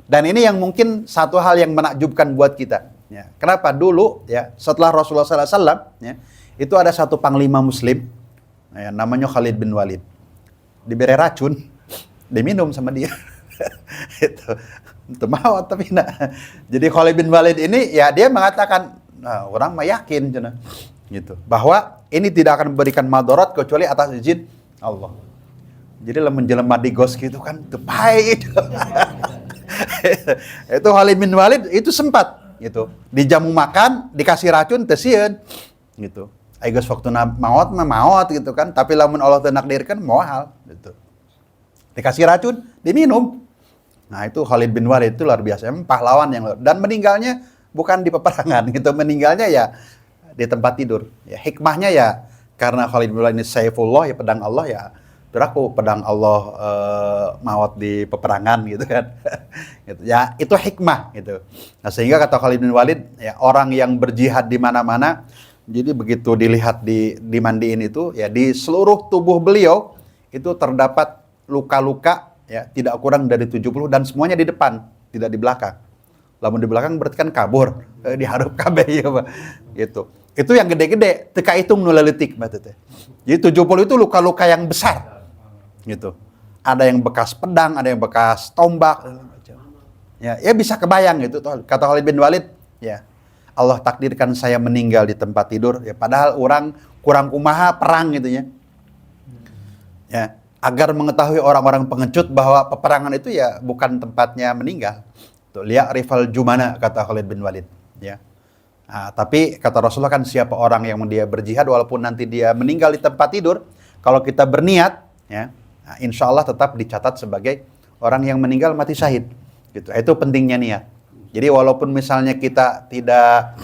Dan ini yang mungkin satu hal yang menakjubkan buat kita. Ya. Kenapa? Dulu, ya, setelah Rasulullah SAW, ya, itu ada satu panglima muslim, ya, namanya Khalid bin Walid. Diberi racun, diminum sama dia. Itu mau, tapi nah. Jadi Khalid bin Walid ini, ya dia mengatakan, nah, orang mah yakin gitu, bahwa ini tidak akan memberikan madarat kecuali atas izin Allah. Jadi lamun jelema digos gitu kan teu pae gitu. Itu Khalid bin Walid itu sempat gitu. Di jamu makan dikasih racun teu sieun gitu. Ai geus waktuna maot mah maot gitu kan, tapi lamun Allah teu nakdirkeun moal gitu. Dikasih racun, diminum. Nah, itu Khalid bin Walid itu luar biasa, emang pahlawan yang dan meninggalnya bukan di peperangan gitu, meninggalnya ya di tempat tidur. Ya hikmahnya ya karena Khalid bin Walid ini Saifullah ya pedang Allah ya. Beraku pedang Allah maut di peperangan gitu kan. Gitu. Ya itu hikmah gitu. Nah sehingga kata Khalid bin Walid ya orang yang berjihad di mana-mana, jadi begitu dilihat dimandiin itu ya di seluruh tubuh beliau itu terdapat luka-luka ya tidak kurang dari 70 dan semuanya di depan, tidak di belakang. Lamun di belakang berarti kan kabur, diharap kabeh ya Pak. Gitu. Itu yang gede-gede, teka hitung nu leutik Mbak Tete. Jadi 70 itu luka-luka yang besar. Gitu. Ada yang bekas pedang, ada yang bekas tombak. Ya bisa kebayang gitu. Kata Khalid bin Walid, ya Allah takdirkan saya meninggal di tempat tidur. Ya padahal orang kurang kumaha perang gitu ya. Ya, agar mengetahui orang-orang pengecut bahwa peperangan itu ya bukan tempatnya meninggal. Tuh, lihat rival jumana kata Khalid bin Walid. Ya. Nah, tapi kata Rasulullah kan siapa orang yang dia berjihad walaupun nanti dia meninggal di tempat tidur, kalau kita berniat, ya, nah, insya Allah tetap dicatat sebagai orang yang meninggal mati syahid. Gitu. Itu pentingnya niat. Jadi walaupun misalnya kita tidak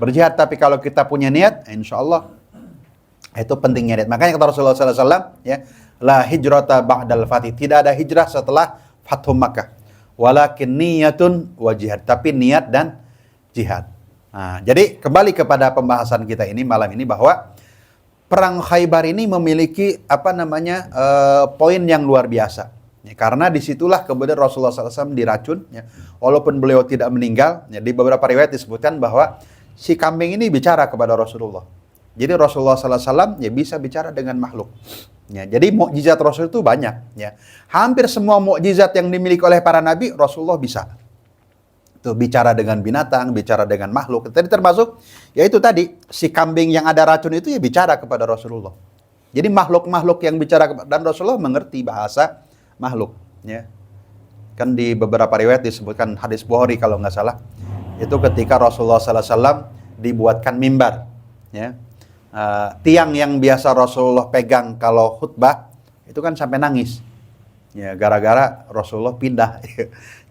berjihad, tapi kalau kita punya niat, insya Allah itu pentingnya niat. Makanya kata Rasulullah SAW, ya, la hijrata ba'dal fatih. Tidak ada hijrah setelah Fathu Makkah. Walakin niyatun wa jihad. Tapi niat dan jihad. Nah, jadi kembali kepada pembahasan kita ini malam ini bahwa perang Khaybar ini memiliki poin yang luar biasa. Ya, karena disitulah kemudian Rasulullah SAW diracun. Ya, walaupun beliau tidak meninggal, ya, di beberapa riwayat disebutkan bahwa si kambing ini bicara kepada Rasulullah. Jadi Rasulullah SAW ya bisa bicara dengan makhluk. Ya, jadi mukjizat Rasul itu banyak. Ya, hampir semua mukjizat yang dimiliki oleh para nabi Rasulullah bisa. Tuh, bicara dengan binatang, bicara dengan makhluk. Tadi termasuk, yaitu tadi, si kambing yang ada racun itu ya bicara kepada Rasulullah. Jadi makhluk-makhluk yang bicara, dan Rasulullah mengerti bahasa makhluk. Ya. Kan di beberapa riwayat disebutkan hadis Bukhari kalau nggak salah. Itu ketika Rasulullah SAW dibuatkan mimbar. Ya. Tiang yang biasa Rasulullah pegang kalau khutbah, itu kan sampai nangis. Ya, gara-gara Rasulullah pindah.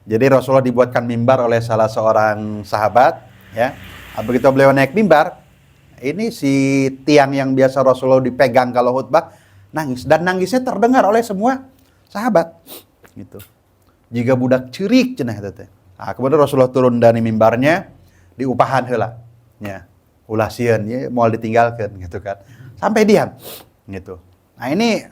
Jadi Rasulullah dibuatkan mimbar oleh salah seorang sahabat, ya. Begitu beliau naik mimbar, ini si tiang yang biasa Rasulullah dipegang kalau khutbah nangis dan nangisnya terdengar oleh semua sahabat. Gitu. Jika budak cerik cenah teh. Nah, kemudian Rasulullah turun dari mimbarnya, diupahan heula. Ya. Ulah sieun ya moal ditinggalkeun gitu kan. Sampai diam gitu. Nah, ini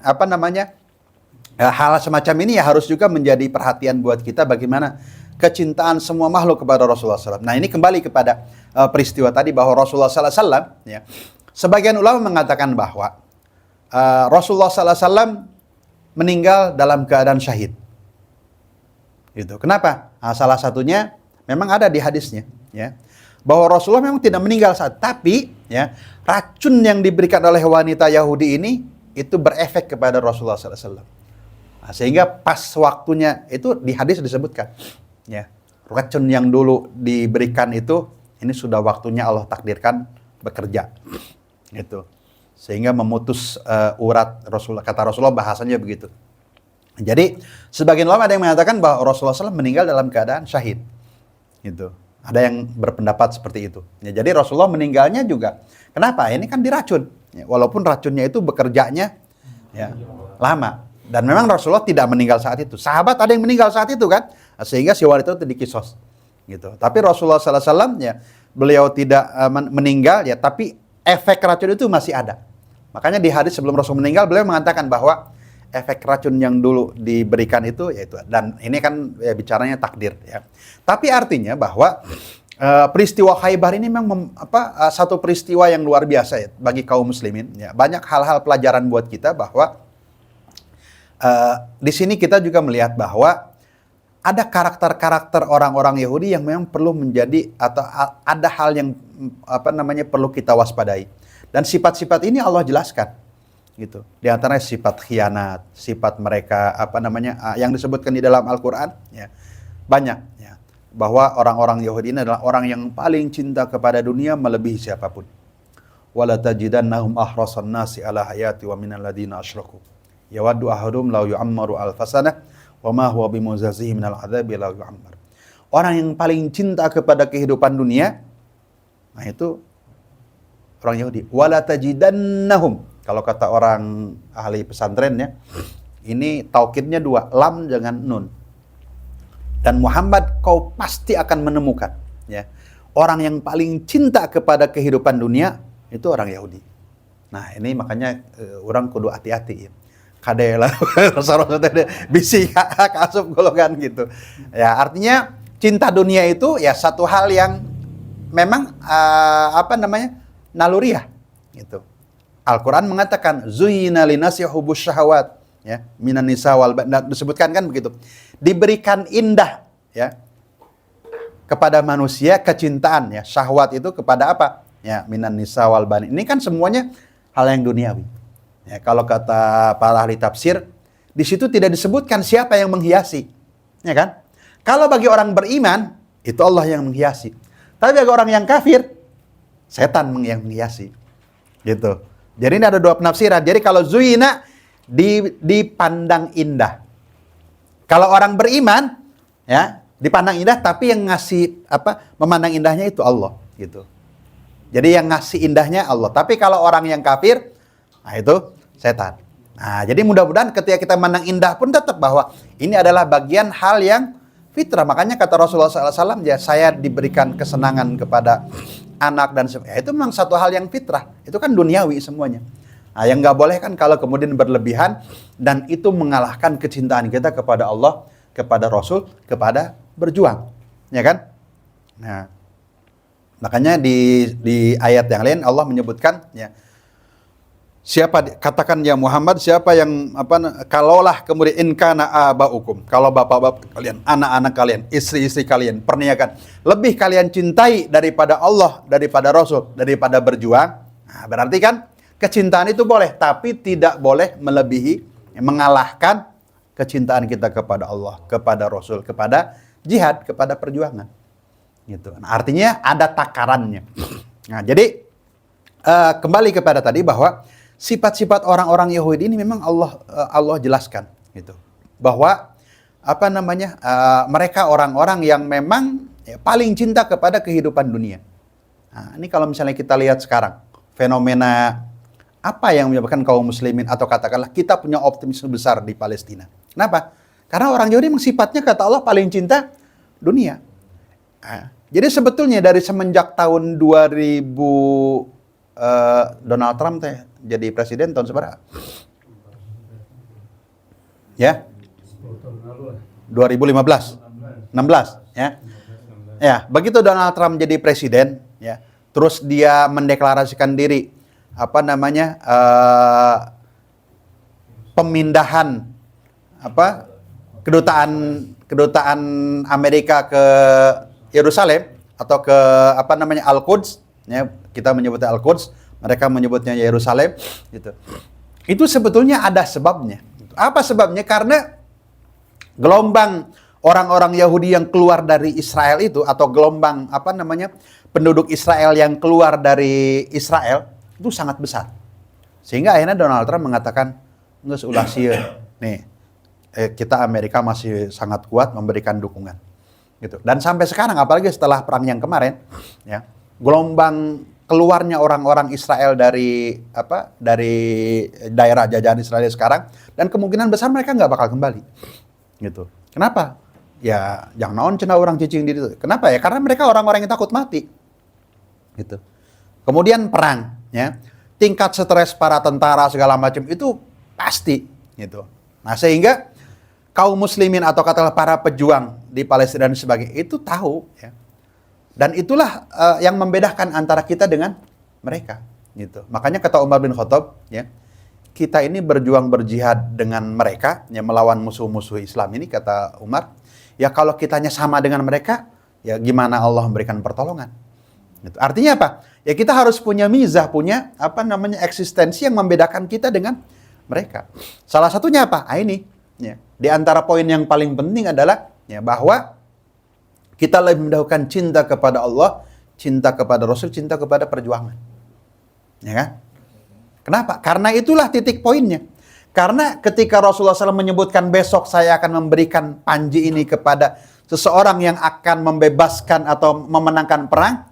hal semacam ini ya harus juga menjadi perhatian buat kita bagaimana kecintaan semua makhluk kepada Rasulullah SAW. Nah ini kembali kepada peristiwa tadi bahwa Rasulullah SAW, ya, sebagian ulama mengatakan bahwa Rasulullah SAW meninggal dalam keadaan syahid. Gitu. Kenapa? Nah, salah satunya memang ada di hadisnya, ya, bahwa Rasulullah memang tidak meninggal saat, tapi ya racun yang diberikan oleh wanita Yahudi ini itu berefek kepada Rasulullah SAW. Nah, sehingga pas waktunya itu di hadis disebutkan, ya, racun yang dulu diberikan itu ini sudah waktunya Allah takdirkan bekerja, gitu, sehingga memutus urat Rasulullah. Kata Rasulullah bahasanya begitu. Jadi sebagian ulama ada yang mengatakan bahwa Rasulullah SAW meninggal dalam keadaan syahid, gitu. Ada yang berpendapat seperti itu. Ya, jadi Rasulullah meninggalnya juga kenapa? Ini kan diracun, ya, walaupun racunnya itu bekerjanya ya lama. Dan memang Rasulullah tidak meninggal saat itu. Sahabat ada yang meninggal saat itu kan. Sehingga si wanita itu dikisos. Gitu. Tapi Rasulullah SAW ya, beliau tidak meninggal ya. Tapi efek racun itu masih ada. Makanya di hadis sebelum Rasul meninggal beliau mengatakan bahwa efek racun yang dulu diberikan itu yaitu. Dan ini kan ya, bicaranya takdir. Ya. Tapi artinya bahwa peristiwa Khaybar ini memang satu peristiwa yang luar biasa ya, bagi kaum muslimin. Ya. Banyak hal-hal pelajaran buat kita bahwa di sini kita juga melihat bahwa ada karakter-karakter orang-orang Yahudi yang memang perlu menjadi atau ada hal yang perlu kita waspadai. Dan sifat-sifat ini Allah jelaskan. gitu. Di antaranya sifat khianat, sifat mereka yang disebutkan di dalam Al-Qur'an ya. Banyak ya. Bahwa orang-orang Yahudi ini adalah orang yang paling cinta kepada dunia melebihi siapapun. Wala tajidannahum ahrasan nasi ala hayati wa minal ladina asyraku. Yawaddu ahaduhum law yu'ammaru alfasanah wa ma huwa bimuzazihi minal adzabi law yu'ammar. Orang yang paling cinta kepada kehidupan dunia, nah itu orang Yahudi. Wala tajidannahum. Kalau kata orang ahli pesantren ya, ini taukidnya 2, lam dengan nun. Dan Muhammad kau pasti akan menemukan ya, orang yang paling cinta kepada kehidupan dunia itu orang Yahudi. Nah, ini makanya orang kudu hati-hati ya. Kadela rasa-rasa bisi kasub golongan gitu. Ya, artinya cinta dunia itu ya satu hal yang memang naluriah gitu. Al-Quran mengatakan zuyina linasi hubus syahwat ya minan nisa wal disebutkan kan begitu. Diberikan indah ya kepada manusia kecintaan ya syahwat itu kepada apa? Ya minan nisa wal bani. Ini kan semuanya hal yang duniawi. Ya kalau kata para ahli tafsir di situ tidak disebutkan siapa yang menghiasi. Ya kan? Kalau bagi orang beriman itu Allah yang menghiasi. Tapi bagi orang yang kafir setan yang menghiasi. Gitu. Jadi ini ada 2 penafsiran. Jadi kalau zuyina dipandang indah. Kalau orang beriman ya dipandang indah, tapi yang ngasih memandang indahnya itu Allah gitu. Jadi yang ngasih indahnya Allah. Tapi kalau orang yang kafir, nah itu setan. Nah, jadi mudah-mudahan ketika kita memandang indah pun tetap bahwa ini adalah bagian hal yang fitrah. Makanya kata Rasulullah SAW, ya saya diberikan kesenangan kepada anak dan sebagainya. Itu memang satu hal yang fitrah. Itu kan duniawi semuanya. Nah, yang nggak boleh kan kalau kemudian berlebihan dan itu mengalahkan kecintaan kita kepada Allah, kepada Rasul, kepada berjuang, ya kan? Nah, makanya di ayat yang lain Allah menyebutkan, ya, katakan ya Muhammad, siapa yang kalaulah kemudian inkana abaukum, kalau bapak-bapak kalian, anak-anak kalian, istri-istri kalian, perniagaan, lebih kalian cintai daripada Allah, daripada Rasul, daripada berjuang, nah, berarti kan kecintaan itu boleh, tapi tidak boleh melebihi, mengalahkan kecintaan kita kepada Allah, kepada Rasul, kepada jihad, kepada perjuangan. Gitu. Nah, artinya ada takarannya. Nah, jadi kembali kepada tadi bahwa sifat-sifat orang-orang Yahudi ini memang Allah jelaskan, gitu. Bahwa mereka orang-orang yang memang paling cinta kepada kehidupan dunia. Nah, ini kalau misalnya kita lihat sekarang fenomena apa yang menyebabkan kaum muslimin atau katakanlah kita punya optimisme besar di Palestina. Kenapa? Karena orang Yahudi memang sifatnya kata Allah paling cinta dunia. Nah, jadi sebetulnya dari semenjak tahun 2000 Donald Trump jadi presiden tahun seberapa? Ya? 2015. 16, ya. Ya, begitu Donald Trump jadi presiden, ya. Terus dia mendeklarasikan diri pemindahan kedutaan Amerika ke Yerusalem atau ke Al-Quds, ya, kita menyebutnya Al-Quds, mereka menyebutnya Yerusalem, gitu. Itu sebetulnya ada sebabnya. Apa sebabnya? Karena gelombang orang-orang Yahudi yang keluar dari Israel itu, atau gelombang penduduk Israel yang keluar dari Israel itu sangat besar. Sehingga akhirnya Donald Trump mengatakan, nggak ulah sieun. Nih, kita Amerika masih sangat kuat memberikan dukungan. Gitu. Dan sampai sekarang, apalagi setelah perang yang kemarin, ya, gelombang keluarnya orang-orang Israel dari daerah jajahan Israel sekarang, dan kemungkinan besar mereka nggak bakal kembali. Gitu. Kenapa? Ya, jangan naon cenah orang cicing di itu. Kenapa ya? Karena mereka orang-orang yang takut mati. Gitu. Kemudian perang, ya. Tingkat stres para tentara segala macam itu pasti, gitu. Nah, sehingga kaum muslimin atau katakanlah para pejuang di Palestina dan sebagainya itu tahu, ya. Dan itulah yang membedakan antara kita dengan mereka, gitu. Makanya kata Umar bin Khattab, ya, kita ini berjuang berjihad dengan mereka, ya, melawan musuh-musuh Islam ini, kata Umar, ya kalau kitanya sama dengan mereka, ya gimana Allah memberikan pertolongan, Gitu. Artinya apa? Ya kita harus punya mizah, punya eksistensi yang membedakan kita dengan mereka. Salah satunya apa? Ini. Ya. Di antara poin yang paling penting adalah ya, bahwa kita lebih mendahulukan cinta kepada Allah, cinta kepada Rasul, cinta kepada perjuangan. Ya kan? Kenapa? Karena itulah titik poinnya. Karena ketika Rasulullah SAW menyebutkan besok saya akan memberikan panji ini kepada seseorang yang akan membebaskan atau memenangkan perang,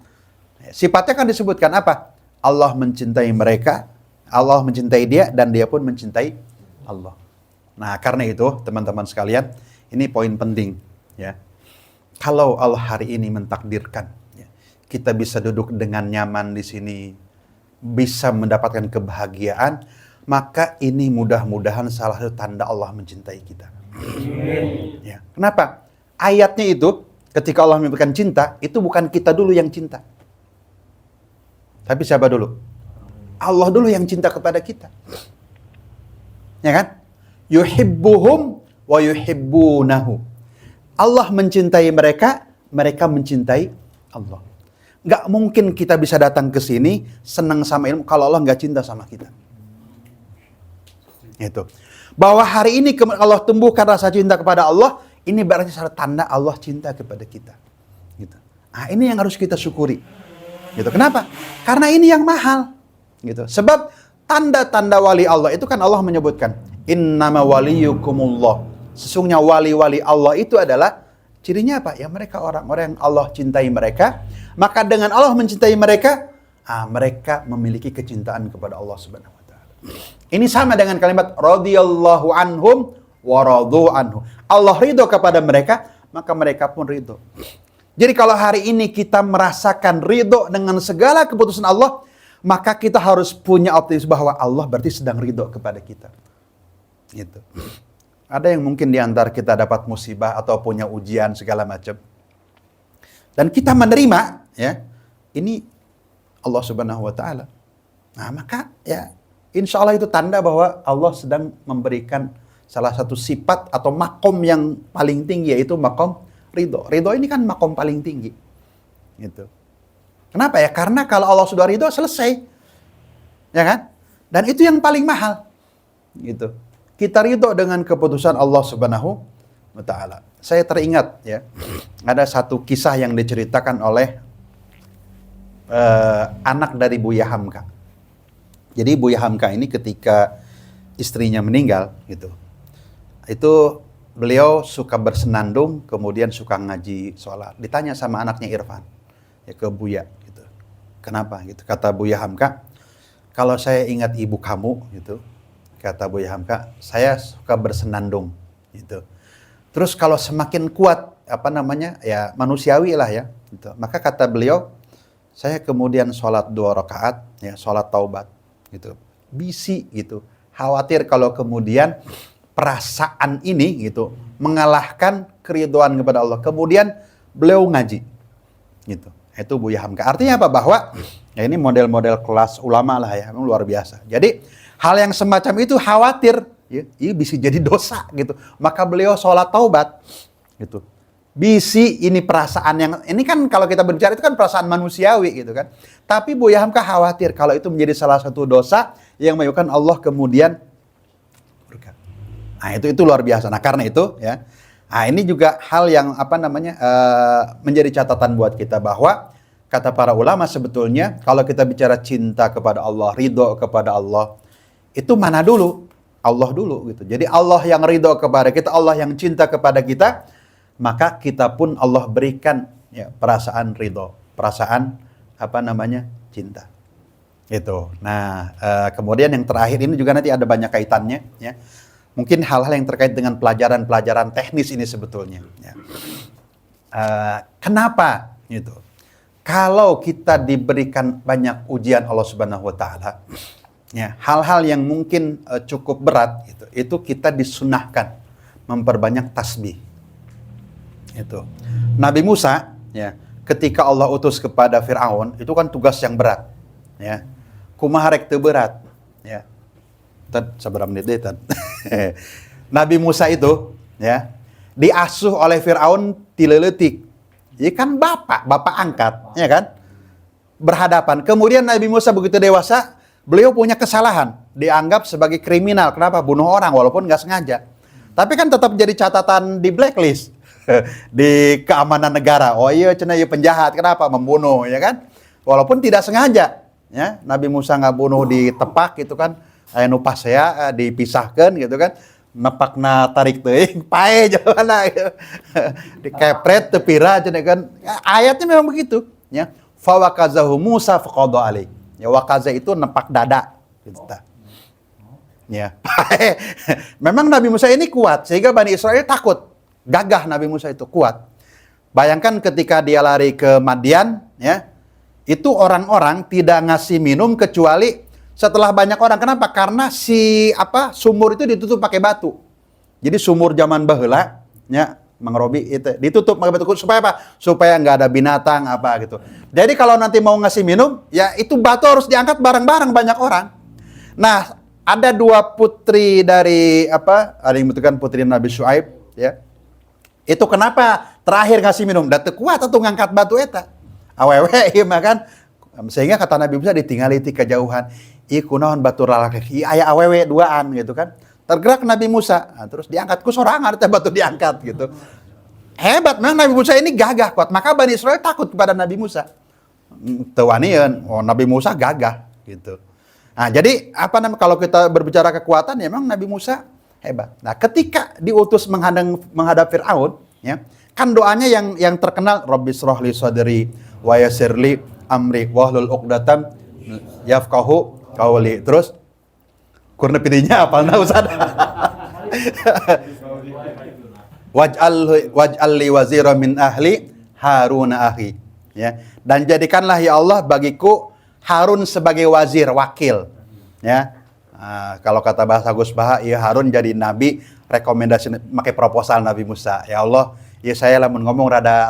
sifatnya kan disebutkan apa? Allah mencintai mereka, Allah mencintai dia, dan dia pun mencintai Allah. Nah, karena itu, teman-teman sekalian, ini poin penting. Ya. Kalau Allah hari ini mentakdirkan, ya, kita bisa duduk dengan nyaman di sini, bisa mendapatkan kebahagiaan, maka ini mudah-mudahan salah satu tanda Allah mencintai kita. Ya. Kenapa? Ayatnya itu, ketika Allah memberikan cinta, itu bukan kita dulu yang cinta. Tapi siapa dulu? Allah dulu yang cinta kepada kita. Ya kan? Yuhibbuhum wa yuhibbunahu. Allah mencintai mereka, mereka mencintai Allah. Nggak mungkin kita bisa datang ke sini senang sama ilmu kalau Allah nggak cinta sama kita. Itu. Bahwa hari ini Allah tumbuhkan rasa cinta kepada Allah, ini berarti salah tanda Allah cinta kepada kita. Gitu. Nah, ini yang harus kita syukuri. Gitu. Kenapa? Karena ini yang mahal. Gitu. Sebab tanda-tanda wali Allah itu kan Allah menyebutkan, innama waliyukumullah. Sesungguhnya wali-wali Allah itu adalah cirinya apa? Ya mereka orang-orang yang Allah cintai mereka. Maka dengan Allah mencintai mereka, mereka memiliki kecintaan kepada Allah Subhanahu wa taala. Ini sama dengan kalimat radhiyallahu anhum wa radu anhu. Allah ridho kepada mereka, maka mereka pun ridho. Jadi kalau hari ini kita merasakan ridho dengan segala keputusan Allah, maka kita harus punya optimisme bahwa Allah berarti sedang ridho kepada kita. Gitu. Ada yang mungkin di antara kita dapat musibah atau punya ujian segala macam. Dan kita menerima, ya, ini Allah Subhanahu wa taala. Nah, maka ya insya Allah itu tanda bahwa Allah sedang memberikan salah satu sifat atau makom yang paling tinggi, yaitu makom ridho. Ridho ini kan makom paling tinggi. Gitu. Kenapa ya? Karena kalau Allah sudah ridho, selesai. Ya kan? Dan itu yang paling mahal. Gitu. Kita ridho dengan keputusan Allah Subhanahu wa taala. Saya teringat ya, ada satu kisah yang diceritakan oleh anak dari Buya Hamka. Jadi Buya Hamka ini ketika istrinya meninggal gitu, itu beliau suka bersenandung, kemudian suka ngaji sholat. Ditanya sama anaknya Irfan, ya ke Buya gitu. Kenapa gitu? Kata Buya Hamka, kalau saya ingat ibu kamu gitu, kata Buya Hamka, saya suka bersenandung gitu. Terus kalau semakin kuat ya manusiawi lah ya gitu. Maka kata beliau, saya kemudian sholat 2 rakaat ya, sholat taubat gitu. Bisi gitu. Khawatir kalau kemudian perasaan ini gitu mengalahkan keridhaan kepada Allah. Kemudian beliau ngaji gitu. Itu Buya Hamka. Artinya apa? Bahwa ya ini model-model kelas ulama lah ya, memang luar biasa. Jadi hal yang semacam itu khawatir, ya, ini bisa jadi dosa gitu. Maka beliau sholat taubat, gitu. Bisi ini perasaan yang, ini kan kalau kita berbicara itu kan perasaan manusiawi gitu kan. Tapi Buya Hamka khawatir kalau itu menjadi salah satu dosa yang menyebabkan Allah kemudian murka. Nah itu luar biasa. Nah karena itu ya, nah ini juga hal yang menjadi catatan buat kita bahwa kata para ulama sebetulnya kalau kita bicara cinta kepada Allah, ridho kepada Allah, itu mana dulu? Allah dulu gitu. Jadi Allah yang ridho kepada kita, Allah yang cinta kepada kita, maka kita pun Allah berikan ya perasaan ridho, perasaan cinta. Itu. Nah, kemudian yang terakhir ini juga nanti ada banyak kaitannya ya. Mungkin hal-hal yang terkait dengan pelajaran-pelajaran teknis ini sebetulnya ya. Kenapa gitu? Kalau kita diberikan banyak ujian Allah Subhanahu wa taala, ya, hal-hal yang mungkin cukup berat itu kita disunahkan memperbanyak tasbih. Itu. Nabi Musa ya, ketika Allah utus kepada Firaun, itu kan tugas yang berat, ya. Kumaha rek teu berat, ya. Sabar menit deh, Nabi Musa itu ya, diasuh oleh Firaun tileutik. Ya kan bapak angkat, ya kan? berhadapan. Kemudian Nabi Musa begitu dewasa, beliau punya kesalahan, dianggap sebagai kriminal. Kenapa? Bunuh orang walaupun nggak sengaja. Tapi kan tetap jadi catatan di blacklist di keamanan negara. Oh iya, cenah ieu penjahat. Kenapa? Membunuh, ya kan? Walaupun tidak sengaja. Ya, Nabi Musa nggak bunuh di tepak gitu kan? Anu pasea dipisahkan gitu kan? Nepakna tarik teuing, pae jawana gitu. Dikepret teu pira cenah kan. Ayatnya memang begitu, ya. Fa wakazahu Musa faqada alaih. Ya, wakaza itu nepak dada gitu. Ya. Memang Nabi Musa ini kuat sehingga Bani Israel takut. Gagah Nabi Musa itu kuat. Bayangkan ketika dia lari ke Madian, ya. Itu orang-orang tidak ngasih minum kecuali setelah banyak orang. Kenapa? Karena sumur itu ditutup pakai batu. Jadi sumur zaman baheula, ya, Mang Robi itu ditutup pakai batu supaya apa? Supaya nggak ada binatang apa gitu. Jadi kalau nanti mau ngasih minum, ya itu batu harus diangkat bareng-bareng banyak orang. Nah, ada 2 putri dari ada yang membutuhkan putri Nabi Syuaib, ya. Itu kenapa terakhir ngasih minum? Da teu kuat atuh ngangkat batu eta. Awewe ieu mah kan. Sehingga kata Nabi Musa ditinggali ti kejauhan. Ieu kunaon batur lalaki? Aya awewe duaan gitu kan. Tergerak Nabi Musa, nah, terus diangkat ku sorangan teh batu diangkat gitu. Hebat memang Nabi Musa ini gagah kuat. Maka Bani Israel takut kepada Nabi Musa. Teu wanian, Nabi Musa gagah gitu. Nah, jadi kalau kita berbicara kekuatan ya memang Nabi Musa hebat. Nah, ketika diutus menghadap Firaun, ya, kan doanya yang terkenal Rabbi shrah li sadri wa yassir li amri wahlul 'uqdatam yafqahu qawli. Terus kurna pidinya apa nah Ustaz? Waj'al li wazira min ahli Harun akhi. Ya. Dan jadikanlah ya Allah bagiku Harun sebagai wazir, wakil. Ya. Kalau kata bahasa Gus Baha, ya Harun jadi nabi, rekomendasi pakai proposal Nabi Musa. Ya Allah, ya saya lamun ngomong rada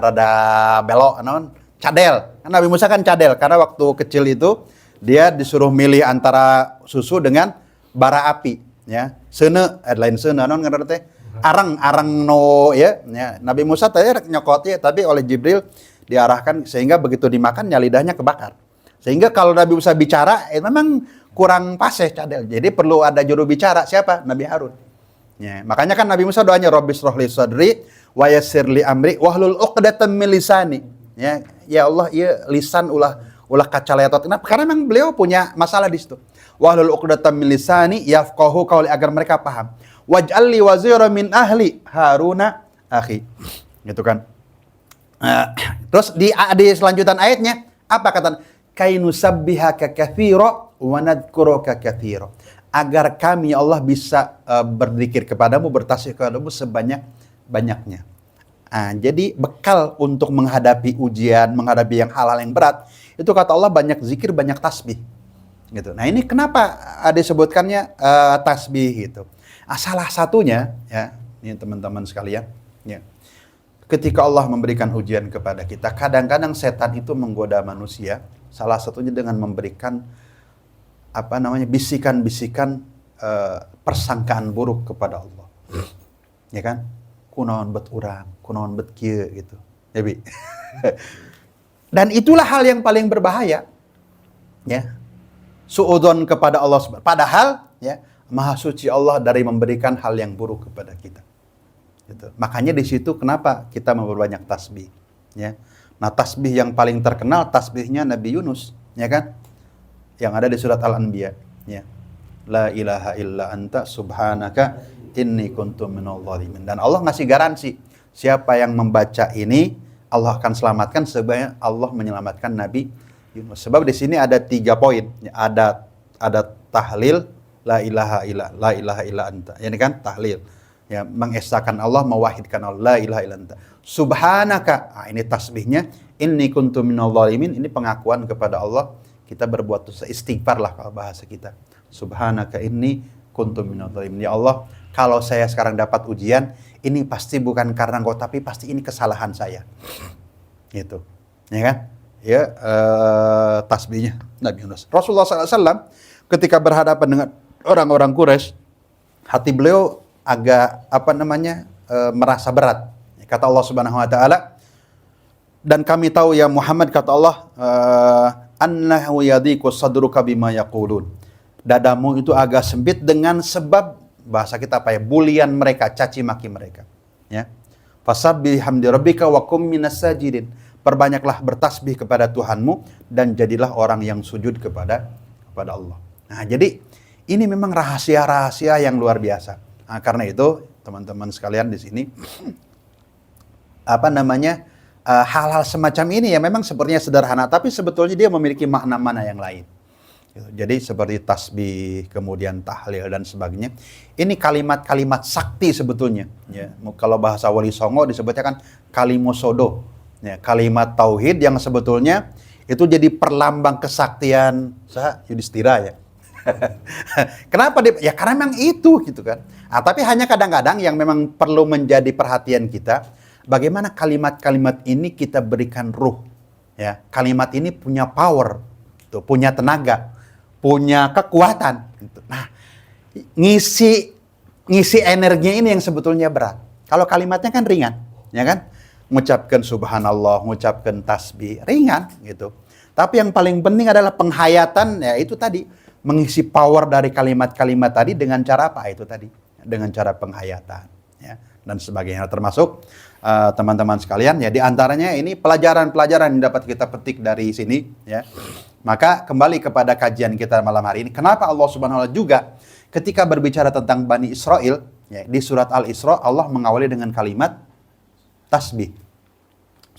belok naon? Cadel. Kan Nabi Musa kan cadel karena waktu kecil itu dia disuruh milih antara susu dengan bara api, ya. Seuneu lain seuneu naon ngaranna teh? Arang no ya. Nabi Musa tadi nyokot ya, tapi oleh Jibril diarahkan sehingga begitu dimakan lidahnya kebakar. Sehingga kalau Nabi Musa bicara, memang kurang paseh cadel. Jadi perlu ada juru bicara. Siapa? Nabi Harun. Ya, makanya kan Nabi Musa doanya Rabbi shrah li sadri wa yassir li amri wahlul 'uqdatam min lisani. Ya Allah, ieu lisan ulah kacaletot. Kenapa? Karena memang beliau punya masalah di situ. Wahlul 'uqdatam min lisani yafqahu qawli, agar mereka paham. Waj'al li wazira min ahli Haruna akhi. Gitu kan. Terus di selanjutan ayatnya apa kata? Kainusabbihaka katsira wa nadhkuruka katsira. Agar kami ya Allah bisa berzikir kepadamu, bertasbih kepadamu sebanyak-banyaknya. Jadi bekal untuk menghadapi ujian, menghadapi yang hal-hal yang berat, itu kata Allah banyak zikir, banyak tasbih. Gitu. Nah, ini kenapa disebutkannya tasbih gitu. Salah satunya ya, ini teman-teman sekalian, ya. Ketika Allah memberikan ujian kepada kita, kadang-kadang setan itu menggoda manusia, salah satunya dengan memberikan bisikan-bisikan persangkaan buruk kepada Allah. Ya kan? Kunaon bet urang, kunaon bet kieu gitu. Ya, Bi. Dan itulah hal yang paling berbahaya. Ya. Suudzon kepada Allah. Padahal ya, Maha suci Allah dari memberikan hal yang buruk kepada kita. Gitu. Makanya di situ kenapa kita memperbanyak tasbih, ya. Nah, tasbih yang paling terkenal tasbihnya Nabi Yunus, ya kan? Yang ada di surat Al-Anbiya, ya. La ilaha illa anta subhanaka inni kuntu minadh dhalimin. Dan Allah ngasih garansi, siapa yang membaca ini Allah akan selamatkan sebanyak Allah menyelamatkan Nabi Yunus. Sebab di sini ada 3 poin, ya. Ada tahlil la ilaha illa anta. Ini kan tahlil. Ya, mengesahkan Allah, mewahidkan Allah, la ilaha illa anta. Subhanaka, ini tasbihnya, inni kuntu minadh dhalimin, ini pengakuan kepada Allah, kita berbuat dosa, istighfar lah kalau bahasa kita. Subhanaka inni kuntu minadh dhalimin. Ya Allah, kalau saya sekarang dapat ujian, ini pasti bukan karena Engkau, tapi pasti ini kesalahan saya. Gitu. Ya kan? Ya, tasbihnya Nabi Yunus. Rasulullah SAW ketika berhadapan dengan orang-orang Quraisy, hati beliau agak merasa berat. Kata Allah Subhanahu wa taala, dan kami tahu ya Muhammad, kata Allah, annahu yadhiqu sadruka bima yaqulun. Dadamu itu agak sempit dengan sebab bahasa kita apa ya? Bulian mereka, caci maki mereka. Ya. Fasabbih hamdi rabbika wa kum minas sajidin. Perbanyaklah bertasbih kepada Tuhanmu dan jadilah orang yang sujud kepada Allah. Nah, jadi ini memang rahasia-rahasia yang luar biasa. Nah, karena itu teman-teman sekalian di sini hal-hal semacam ini ya memang sepertinya sederhana, tapi sebetulnya dia memiliki makna-makna yang lain. Jadi seperti tasbih, kemudian tahlil dan sebagainya. Ini kalimat-kalimat sakti sebetulnya. Ya, kalau bahasa Wali Songo disebutnya kan kalimosodo. Ya, kalimat tauhid yang sebetulnya itu jadi perlambang kesaktian Yudhistira ya. Kenapa dia? Ya karena memang itu gitu kan. Nah, tapi hanya kadang-kadang yang memang perlu menjadi perhatian kita, bagaimana kalimat-kalimat ini kita berikan ruh. Ya, kalimat ini punya power, tuh, punya tenaga, punya kekuatan. Gitu. Nah, ngisi energinya ini yang sebetulnya berat. Kalau kalimatnya kan ringan, ya kan? Mengucapkan subhanallah, mengucapkan tasbih, ringan gitu. Tapi yang paling penting adalah penghayatan, ya itu tadi. Mengisi power dari kalimat-kalimat tadi dengan cara apa? Itu tadi. Dengan cara penghayatan. Ya, dan sebagainya. Termasuk teman-teman sekalian, ya diantaranya ini pelajaran-pelajaran yang dapat kita petik dari sini. Ya. Maka kembali kepada kajian kita malam hari ini. Kenapa Allah Subhanahu wa Ta'ala juga ketika berbicara tentang Bani Israel, ya, di surat Al-Isra Allah mengawali dengan kalimat tasbih.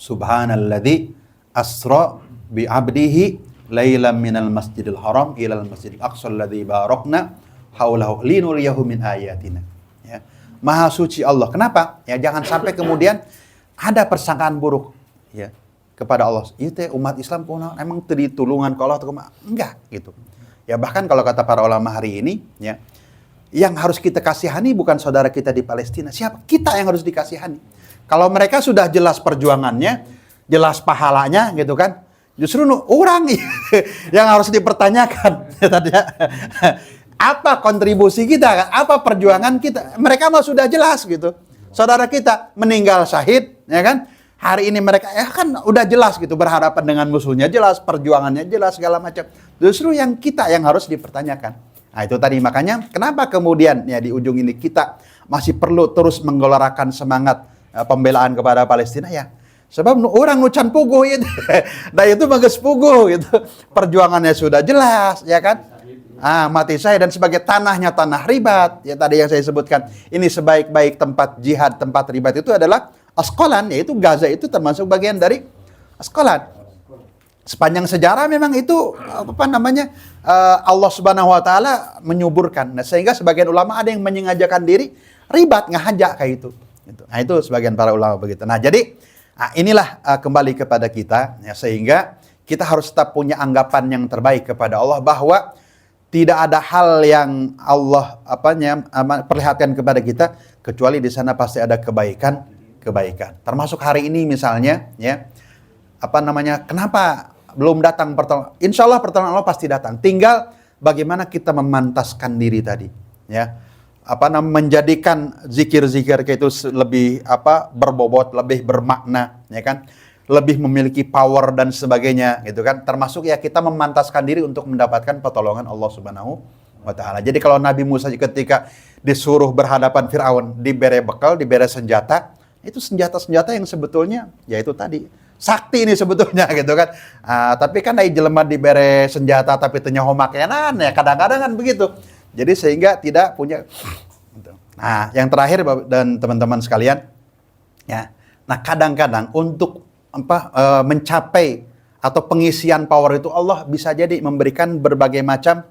Subhanalladzi asra bi 'abdihi lailan minal masjidil haram ilal masjidil aqsa alladzi barakna haulahu linuriyahu min ayatina. Ya. Maha suci Allah. Kenapa? Ya jangan sampai kemudian ada persangkaan buruk ya kepada Allah. Itu umat Islam emang ditulungan ke Allah atau enggak gitu. Ya bahkan kalau kata para ulama hari ini ya, yang harus kita kasihani bukan saudara kita di Palestina. Siapa? Kita yang harus dikasihani. Kalau mereka sudah jelas perjuangannya, jelas pahalanya gitu kan. Justru orang yang harus dipertanyakan. Apa kontribusi kita? Apa perjuangan kita? Mereka mah sudah jelas gitu. Saudara kita meninggal syahid, ya kan? Hari ini mereka ya kan udah jelas gitu berhadapan dengan musuhnya jelas, perjuangannya jelas segala macam. Justru yang kita yang harus dipertanyakan. Nah, itu tadi makanya kenapa kemudian ya di ujung ini kita masih perlu terus menggelorakan semangat pembelaan kepada Palestina ya. Sebab orang nucan puguh itu. Nah itu bagus puguh gitu. Perjuangannya sudah jelas ya kan? Mati saya dan sebagai tanahnya tanah ribat. Ya tadi yang saya sebutkan. Ini sebaik-baik tempat jihad, tempat ribat itu adalah Asqalan, yaitu Gaza itu termasuk bagian dari Asqalan. Sepanjang sejarah memang itu Allah Subhanahu wa Ta'ala menyuburkan. Nah, sehingga sebagian ulama ada yang menyengajakan diri ribat ngahajak kayak itu. Nah, itu sebagian para ulama begitu. Nah, jadi inilah kembali kepada kita ya, sehingga kita harus tetap punya anggapan yang terbaik kepada Allah bahwa tidak ada hal yang Allah perlihatkan kepada kita kecuali di sana pasti ada kebaikan. Termasuk hari ini misalnya ya kenapa belum datang pertolongan? Insya Allah pertolongan Allah pasti datang. Tinggal bagaimana kita memantaskan diri tadi ya. Menjadikan zikir-zikir itu lebih berbobot, lebih bermakna, ya kan? Lebih memiliki power dan sebagainya, gitu kan? Termasuk ya kita memantaskan diri untuk mendapatkan pertolongan Allah Subhanahu wa Ta'ala. Jadi kalau Nabi Musa ketika disuruh berhadapan Firaun, diberi bekal, diberi senjata, itu senjata-senjata yang sebetulnya ya itu tadi sakti ini sebetulnya, gitu kan? Tapi kan dari jelema diberi senjata tapi tanya homaknya ya kadang-kadang kan begitu. Jadi sehingga tidak punya. Nah, yang terakhir dan teman-teman sekalian, ya. Nah, kadang-kadang untuk mencapai atau pengisian power itu Allah bisa jadi memberikan berbagai macam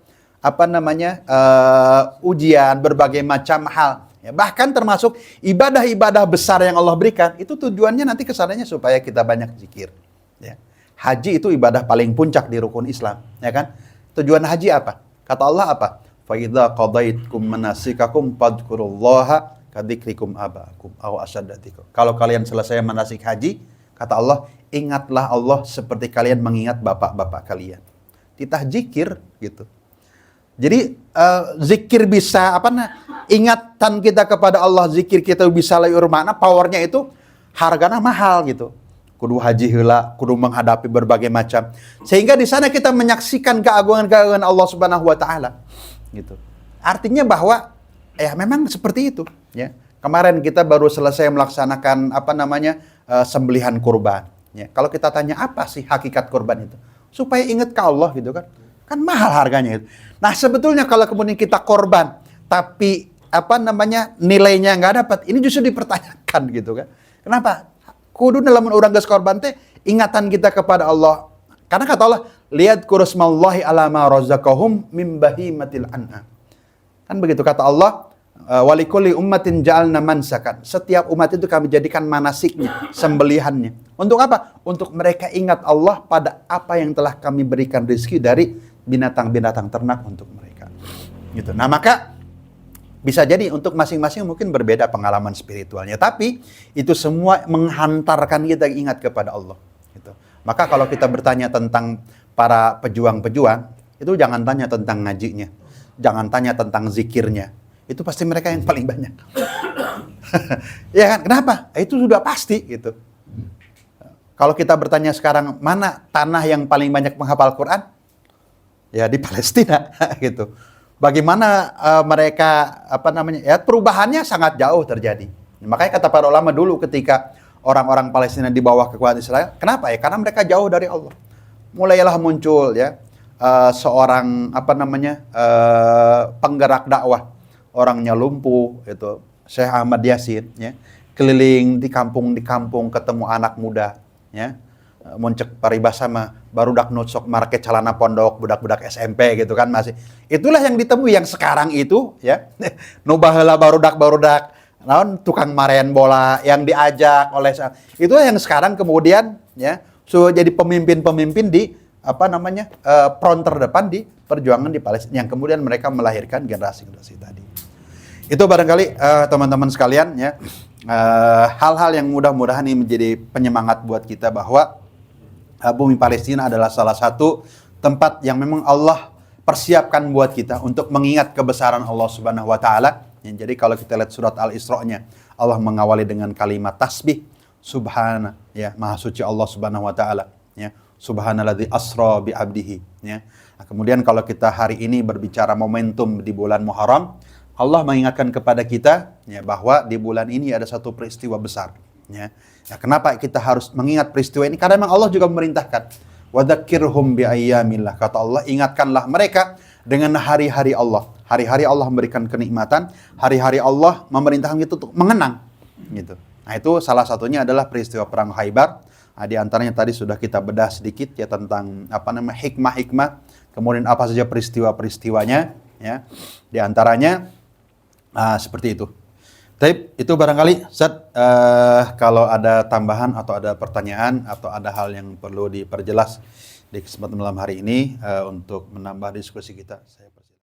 ujian, berbagai macam hal. Ya, bahkan termasuk ibadah-ibadah besar yang Allah berikan itu tujuannya nanti kesananya supaya kita banyak zikir. Ya. Haji itu ibadah paling puncak di rukun Islam, ya kan? Tujuan haji apa? Kata Allah apa? Fa'idha qadaitkum manasikakum fadhkurullaha kadzikrikum abakum aw asyadda dzikra. Kalau kalian selesai manasik haji, kata Allah, ingatlah Allah seperti kalian mengingat bapak-bapak kalian. Titah zikir gitu. Jadi zikir bisa ingatan kita kepada Allah, zikir kita bisa lebih bermakna, powernya itu harganya mahal gitu. kudu haji heula, kudu menghadapi berbagai macam. Sehingga di sana kita menyaksikan keagungan-keagungan Allah Subhanahu wa taala. Gitu. Artinya bahwa ya memang seperti itu, ya. Kemarin kita baru selesai melaksanakan sembelihan kurban, ya. Kalau kita tanya apa sih hakikat kurban itu? Supaya ingat ke Allah gitu kan. Kan mahal harganya itu. Nah, sebetulnya kalau kemudian kita korban tapi nilainya nggak dapat, ini justru dipertanyakan gitu kan. Kenapa? Kudu dalam orang geus korban teh ingatan kita kepada Allah. Karena kata Allah, lihat kurusmallahi ala ma razaqahum min bahimatil an'am. Kan begitu kata Allah, walikulli ummatin ja'alna mansakan. Setiap umat itu kami jadikan manasiknya, sembelihannya. Untuk apa? Untuk mereka ingat Allah pada apa yang telah kami berikan rezeki dari binatang-binatang ternak untuk mereka. Gitu. Nah, maka bisa jadi untuk masing-masing mungkin berbeda pengalaman spiritualnya. Tapi itu semua menghantarkan kita ingat kepada Allah. Gitu. Maka kalau kita bertanya tentang para pejuang-pejuang, itu jangan tanya tentang ngajinya. Jangan tanya tentang zikirnya. Itu pasti mereka yang paling banyak. Ya kan? Kenapa? Itu sudah pasti gitu. Kalau kita bertanya sekarang, mana tanah yang paling banyak menghafal Quran? Ya di Palestina gitu. Bagaimana mereka perubahannya sangat jauh terjadi. Makanya kata para ulama dulu ketika orang-orang Palestina di bawah kekuasaan Israel, kenapa ya? Karena mereka jauh dari Allah. Mulailah muncul ya seorang penggerak dakwah, orangnya lumpuh itu Syekh Ahmad Yasin ya, keliling di kampung ketemu anak muda ya. Muncek paribasa mah barudak nutsok market calana pondok budak-budak SMP gitu kan masih. Itulah yang ditemui yang sekarang itu ya. Nu baheula barudak naon tukang marayan bola yang diajak oleh itulah yang sekarang kemudian ya jadi pemimpin-pemimpin di front terdepan di perjuangan di Palestina yang kemudian mereka melahirkan generasi-generasi tadi. Itu barangkali teman-teman sekalian ya hal-hal yang mudah-mudahan ini menjadi penyemangat buat kita bahwa bumi Palestina adalah salah satu tempat yang memang Allah persiapkan buat kita untuk mengingat kebesaran Allah Subhanahu wa taala. Jadi kalau kita lihat surat Al-Isra-nya, Allah mengawali dengan kalimat tasbih, subhana, ya, maha suci Allah Subhanahu wa taala, ya. Subhanalladzi asra bi 'abdihi, ya. Nah, kemudian kalau kita hari ini berbicara momentum di bulan Muharram, Allah mengingatkan kepada kita ya bahwa di bulan ini ada satu peristiwa besar, ya. Nah, kenapa kita harus mengingat peristiwa ini? Karena memang Allah juga memerintahkan. Wadzakirhum bi ayyamillah. Kata Allah, ingatkanlah mereka dengan hari-hari Allah. Hari-hari Allah memberikan kenikmatan, hari-hari Allah memerintahkan kita untuk mengenang, gitu. Nah, itu salah satunya adalah peristiwa perang Khaybar. Nah, di antaranya tadi sudah kita bedah sedikit ya tentang hikmah-hikmah, kemudian apa saja peristiwa-peristiwanya, ya. Di antaranya seperti itu. Tapi itu barangkali Ustaz, kalau ada tambahan atau ada pertanyaan atau ada hal yang perlu diperjelas di kesempatan malam hari ini untuk menambah diskusi kita, saya persilakan.